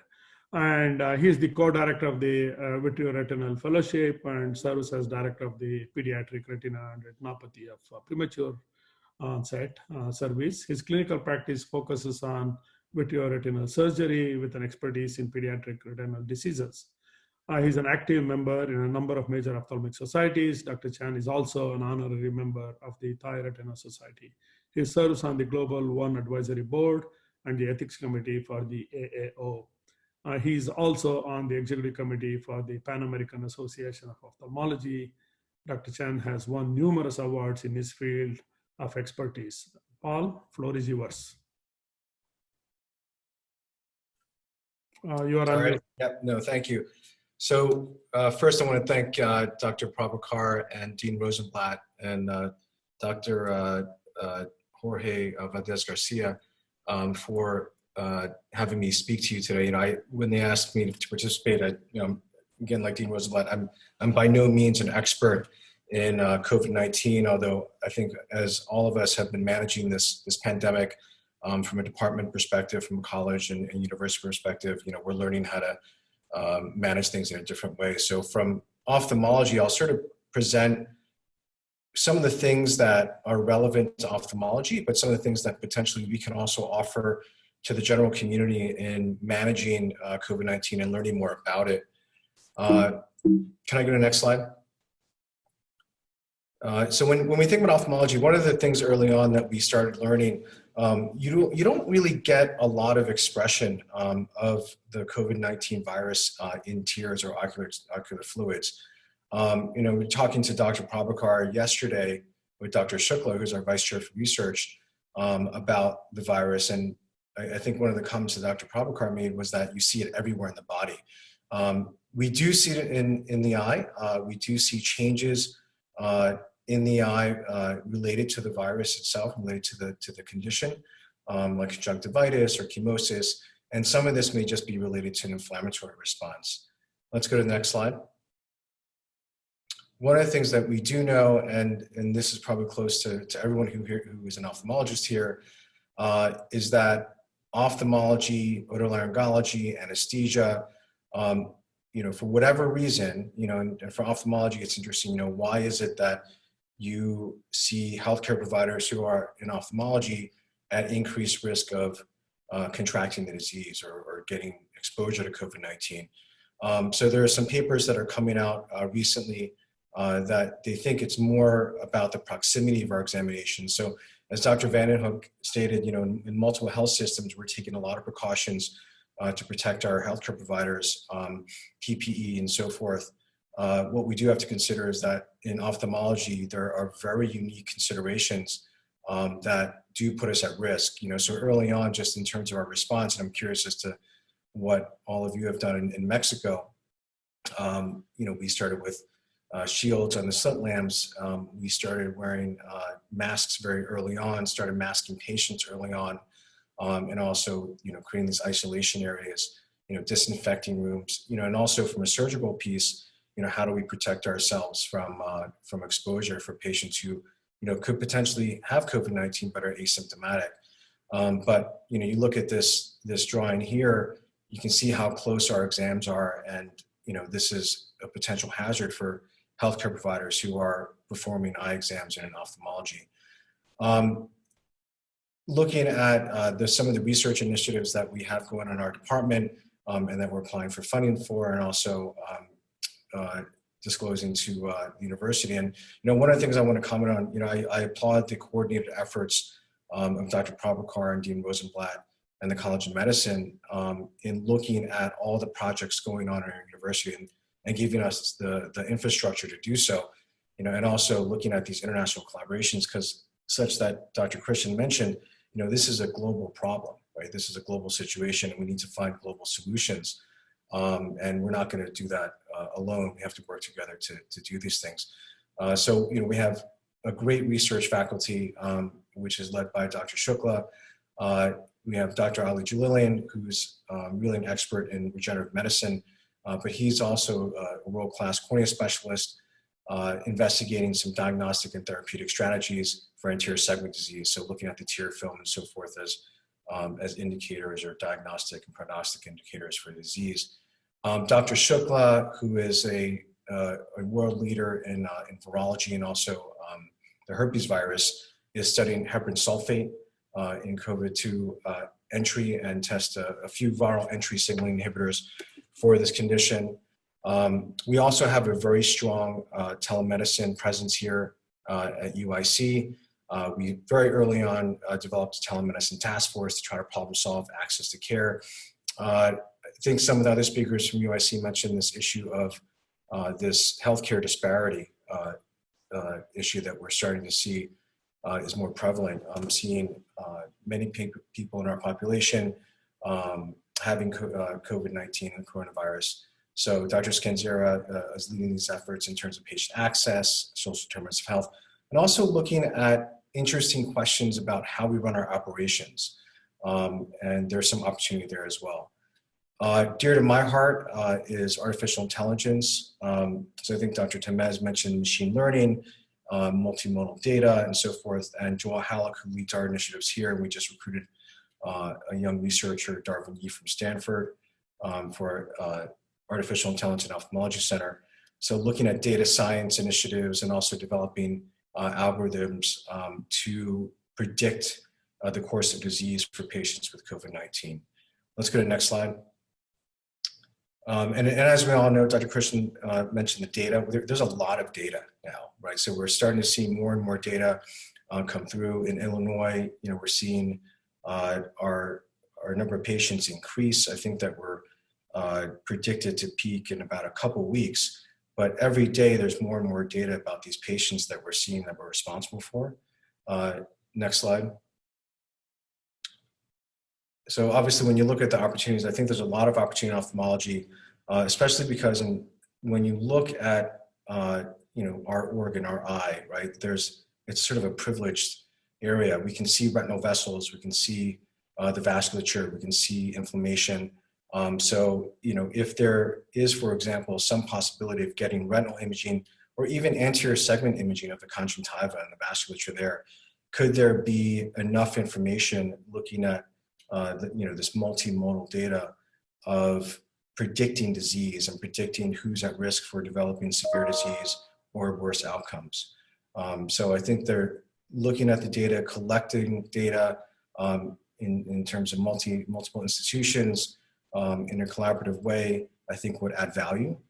And he's the co-director of the Vitreoretinal Fellowship and serves as director of the Pediatric Retina and Retinopathy of Premature Onset Service. His clinical practice focuses on vitreoretinal surgery with an expertise in pediatric retinal diseases. He's an active member in a number of major ophthalmic societies. Dr. Chan is also an honorary member of the Thai Retina Society. He serves on the Global One Advisory Board and the Ethics Committee for the AAO. He's also on the executive committee for the Pan American Association of Ophthalmology. Dr. Chan has won numerous awards in his field of expertise. Paul, floor is yours. You are on. Right. Yep. No, thank you. So first, I want to thank Dr. Prabhakar and Dean Rosenblatt and Dr. Jorge Valdez Garcia for having me speak to you today. When they asked me to participate, again, like Dean Rosenblatt, I'm by no means an expert in COVID-19, although I think as all of us have been managing this pandemic from a department perspective, from a college and university perspective, we're learning how to manage things in a different way. So from ophthalmology, I'll sort of present some of the things that are relevant to ophthalmology, but some of the things that potentially we can also offer to the general community in managing COVID-19 and learning more about it. Can I go to the next slide? So when we think about ophthalmology, one of the things early on that we started learning you don't really get a lot of expression of the COVID-19 virus in tears or ocular fluids. We're talking to Dr. Prabhakar yesterday with Dr. Shukla, who's our Vice Chair for Research, about the virus. And I think one of the comments that Dr. Prabhakar made was that you see it everywhere in the body. We do see it in the eye. We do see changes in the eye related to the virus itself, related to the condition, like conjunctivitis or chemosis. And some of this may just be related to an inflammatory response. Let's go to the next slide. One of the things that we do know, and this is probably close to everyone who is an ophthalmologist here, is that ophthalmology, otolaryngology, anesthesia, for whatever reason, and for ophthalmology, it's interesting, why is it that you see healthcare providers who are in ophthalmology at increased risk of contracting the disease or getting exposure to COVID-19. So there are some papers that are coming out recently that they think it's more about the proximity of our examination. So as Dr. Vandenhoek stated, in multiple health systems, we're taking a lot of precautions to protect our healthcare providers, PPE and so forth. What we do have to consider is that in ophthalmology, there are very unique considerations that do put us at risk. So early on, just in terms of our response, and I'm curious as to what all of you have done in Mexico, we started with shields on the slit lamps. We started wearing masks very early on, started masking patients early on, and also, creating these isolation areas, disinfecting rooms, and also from a surgical piece, how do we protect ourselves from exposure for patients who, could potentially have COVID-19 but are asymptomatic. But, you look at this drawing here, you can see how close our exams are, and, this is a potential hazard for healthcare providers who are performing eye exams in ophthalmology. Looking at some of the research initiatives that we have going on in our department and that we're applying for funding for, and also disclosing to the university. And one of the things I want to comment on, I applaud the coordinated efforts of Dr. Prabhakar and Dean Rosenblatt and the College of Medicine in looking at all the projects going on in our university and giving us the infrastructure to do so, and also looking at these international collaborations, because such that Dr. Christian mentioned, this is a global problem, right? This is a global situation, and we need to find global solutions. And we're not going to do that alone. We have to work together to do these things. So, we have a great research faculty, which is led by Dr. Shukla. We have Dr. Ali Jalilian, who's really an expert in regenerative medicine, but he's also a world-class cornea specialist, investigating some diagnostic and therapeutic strategies for anterior segment disease. So looking at the tear film and so forth as indicators or diagnostic and prognostic indicators for disease. Dr. Shukla, who is a world leader in virology and also the herpes virus, is studying heparin sulfate in COVID-2 entry and test a few viral entry signaling inhibitors for this condition. We also have a very strong telemedicine presence here at UIC. We very early on developed a telemedicine task force to try to problem solve access to care. I think some of the other speakers from UIC mentioned this issue of this healthcare disparity issue that we're starting to see is more prevalent. I'm seeing many people in our population having COVID-19 and coronavirus. So Dr. Scanzera is leading these efforts in terms of patient access, social determinants of health, and also looking at interesting questions about how we run our operations. And there's some opportunity there as well. Dear to my heart is artificial intelligence. So I think Dr. Temez mentioned machine learning, multimodal data, and so forth. And Joel Halleck, who leads our initiatives here, and we just recruited a young researcher, Darwin Yee from Stanford, for Artificial Intelligence and Ophthalmology Center. So looking at data science initiatives and also developing algorithms to predict the course of disease for patients with COVID-19. Let's go to the next slide. And as we all know, Dr. Christian mentioned the data. There's a lot of data now, right? So we're starting to see more and more data come through. In Illinois, we're seeing our number of patients increase. I think that we're predicted to peak in about a couple weeks, but every day there's more and more data about these patients that we're seeing that we're responsible for. Next slide. So obviously when you look at the opportunities, I think there's a lot of opportunity in ophthalmology, especially because when you look at our organ, our eye, right, it's sort of a privileged area. We can see retinal vessels, we can see the vasculature, we can see inflammation. So, if there is, for example, some possibility of getting retinal imaging or even anterior segment imaging of the conjunctiva and the vasculature there, could there be enough information looking at this multimodal data of predicting disease and predicting who's at risk for developing severe disease or worse outcomes? So I think they're looking at the data, collecting data in terms of multiple institutions in a collaborative way, I think would add value.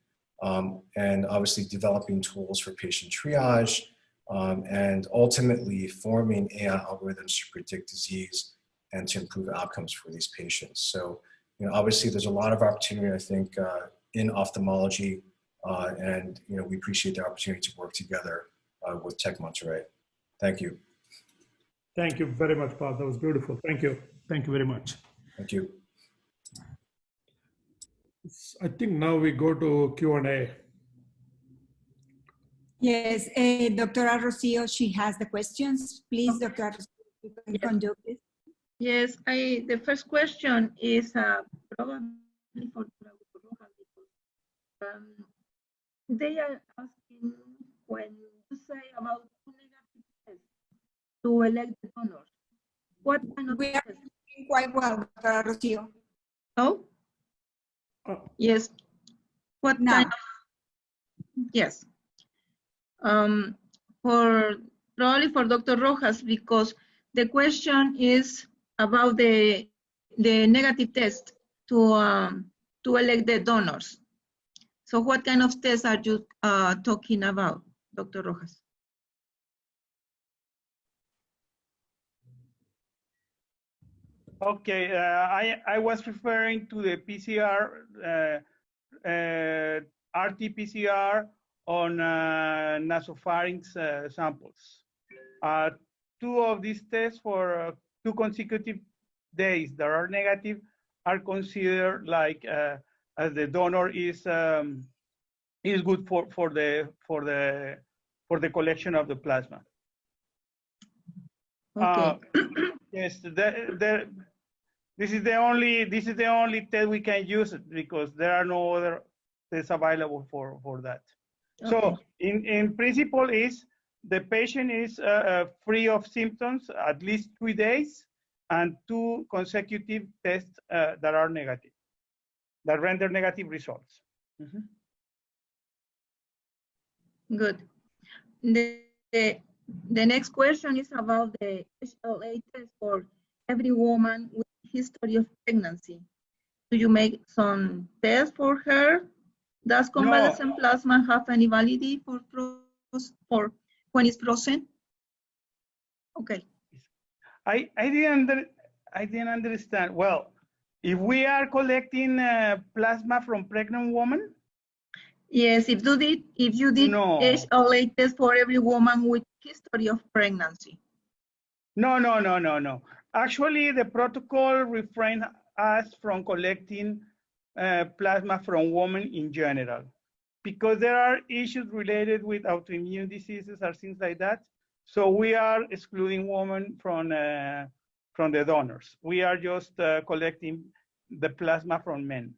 And obviously developing tools for patient triage and ultimately forming AI algorithms to predict disease and to improve outcomes for these patients. So, obviously there's a lot of opportunity, I think, in ophthalmology, and we appreciate the opportunity to work together with Tech Monterey. Thank you. Thank you very much, Paul. That was beautiful. Thank you. Thank you very much. Thank you. I think now we go to Q&A. Yes, Dr. Rocio, she has the questions. Please, Dr. Rocio, you can conduct this. Yes, the first question is probably for Dr. Rojas, because they are asking, when you say about negative tests to elect the donors, what kind of We are doing quite well, Dr. Rocio. Oh? Yes. What now? kind of, yes. Probably for Dr. Rojas, because the question is about the negative test to elect the donors. So what kind of tests are you talking about, Dr. Rojas? Okay, I was referring to the PCR, RT-PCR on nasopharynx samples. Two of these tests for 2 consecutive days that are negative are considered like as the donor is good for the collection of the plasma. Okay. Yes, this is the only test we can use because there are no other tests available for that. Okay. So in principle is the patient is free of symptoms at least 3 days and 2 consecutive tests that are negative, that render negative results. Mm-hmm. Good. The next question is about the HLA test for every woman with history of pregnancy. Do you make some tests for her? Does convalescent plasma have any validity for when it's frozen? Okay. I didn't understand. Well, if we are collecting plasma from pregnant women? Yes, if you did no. HLA test for every woman with history of pregnancy. No. Actually, the protocol refrains us from collecting plasma from women in general, because there are issues related with autoimmune diseases or things like that. So we are excluding women from the donors. We are just collecting the plasma from men.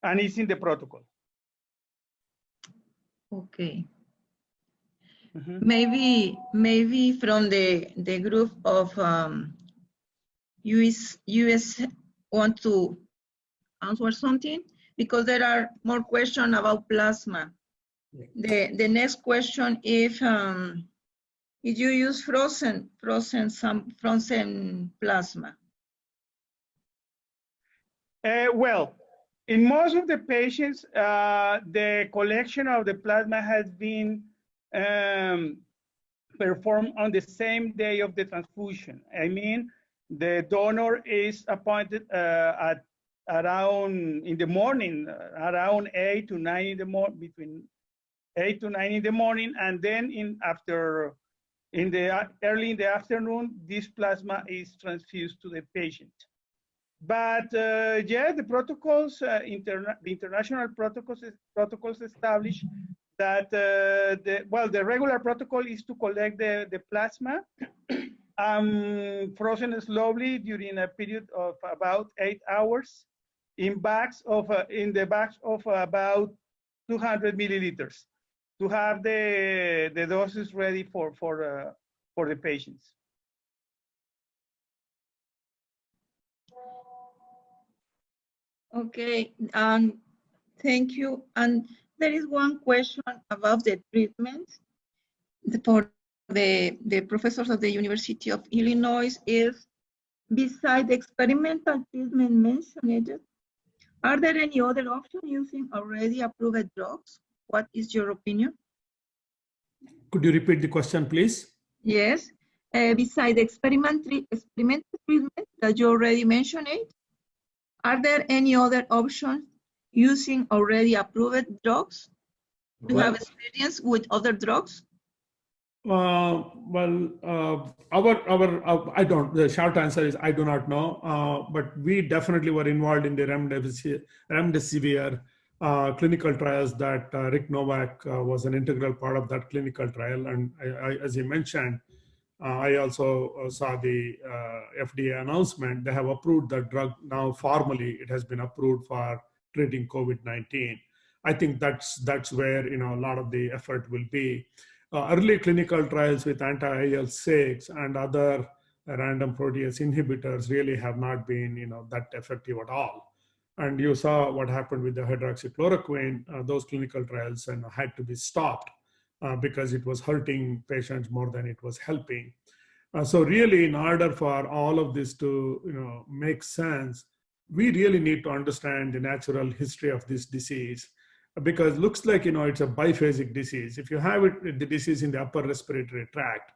And it's in the protocol. Okay. Mm-hmm. Maybe from the group of US want to answer something, because there are more questions about plasma. Yeah. The next question is if you use frozen plasma. Well, in most of the patients, the collection of the plasma has been performed on the same day of the transfusion. I mean, the donor is appointed at around in the morning, around 8 to 9 in the morning, between 8 to 9 in the morning, and then early in the afternoon, this plasma is transfused to the patient. But yeah, the protocols, the international protocols establish that the regular protocol is to collect the plasma frozen slowly during a period of about 8 hours in the bags of about 200 milliliters to have the doses ready for the patients. Okay, thank you. And there is one question about the treatment for the professors of the University of Illinois is, besides the experimental treatment mentioned, are there any other options using already approved drugs? What is your opinion? Could you repeat the question, please? Yes. Besides the experimental treatment that you already mentioned, are there any other options using already approved drugs? Do you have experience with other drugs? I don't. The short answer is I do not know. But we definitely were involved in the remdesivir clinical trials that Rick Novak was an integral part of that clinical trial. And as you mentioned, I also saw the FDA announcement. They have approved the drug now formally. It has been approved for treating COVID-19. I think that's where a lot of the effort will be. Early clinical trials with anti-IL-6 and other random protease inhibitors really have not been that effective at all. And you saw what happened with the hydroxychloroquine. Those clinical trials had to be stopped because it was hurting patients more than it was helping. So really, in order for all of this to make sense, we really need to understand the natural history of this disease, because it looks like it's a biphasic disease. If you have the disease in the upper respiratory tract,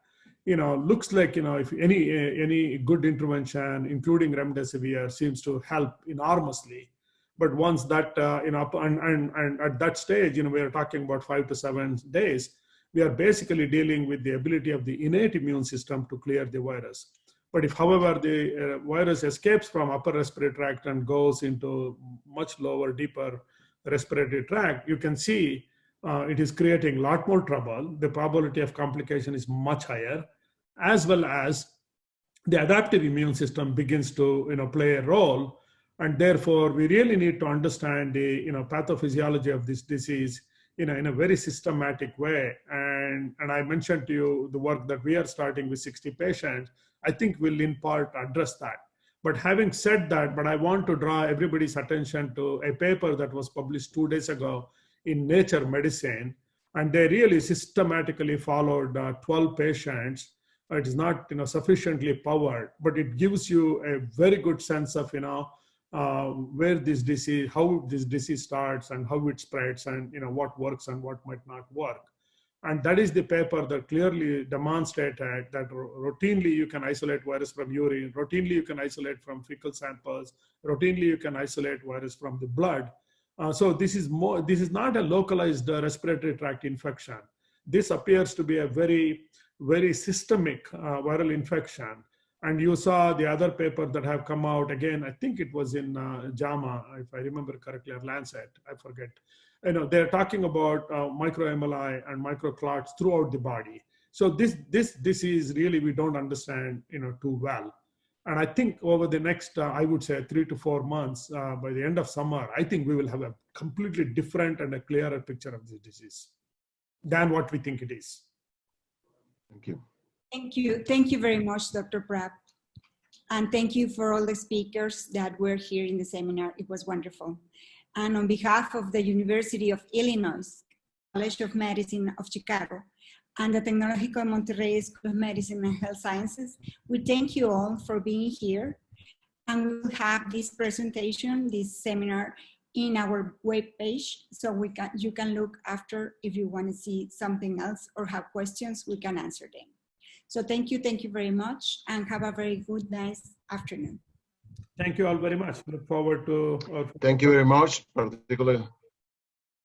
looks like if any good intervention, including remdesivir, seems to help enormously. But once that and at that stage, we are talking about 5 to 7 days. We are basically dealing with the ability of the innate immune system to clear the virus. But if, however, the virus escapes from upper respiratory tract and goes into much lower, deeper respiratory tract, you can see it is creating a lot more trouble. The probability of complication is much higher, as well as the adaptive immune system begins to play a role. And therefore, we really need to understand the pathophysiology of this disease in a very systematic way. And I mentioned to you the work that we are starting with 60 patients, I think will in part address that. But having said that, I want to draw everybody's attention to a paper that was published 2 days ago in Nature Medicine. And they really systematically followed 12 patients. It is not sufficiently powered, but it gives you a very good sense of where this disease, how this disease starts and how it spreads, and what works and what might not work. And that is the paper that clearly demonstrated that routinely you can isolate virus from urine, routinely you can isolate from fecal samples, routinely you can isolate virus from the blood. So this is not a localized respiratory tract infection. This appears to be a very, very systemic viral infection. And you saw the other paper that have come out, again, I think it was in JAMA, if I remember correctly, or Lancet, I forget. They're talking about microemoli and microclots throughout the body. So this disease really we don't understand too well. And I think over the next, I would say 3 to 4 months, by the end of summer, I think we will have a completely different and a clearer picture of this disease than what we think it is. Thank you. Thank you. Thank you very much, Dr. Pratt. And thank you for all the speakers that were here in the seminar. It was wonderful. And on behalf of the University of Illinois, College of Medicine of Chicago, and the Tecnológico de Monterrey School of Medicine and Health Sciences, we thank you all for being here. And we will have this presentation, this seminar, in our webpage, so you can look after if you want to see something else or have questions, we can answer them. So thank you very much, and have a very good, nice afternoon. Thank you all very much. Look forward to. Thank you very much, particularly.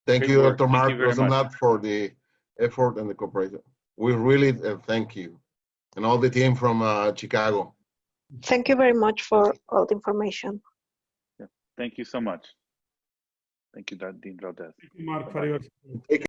Thank you, Dr. Mark Rosenblatt, for the effort and the cooperation. We really thank you, and all the team from Chicago. Thank you very much for all the information. Yeah. Thank you so much. Thank you, Dean Valdez. Thank you, Mark, for your.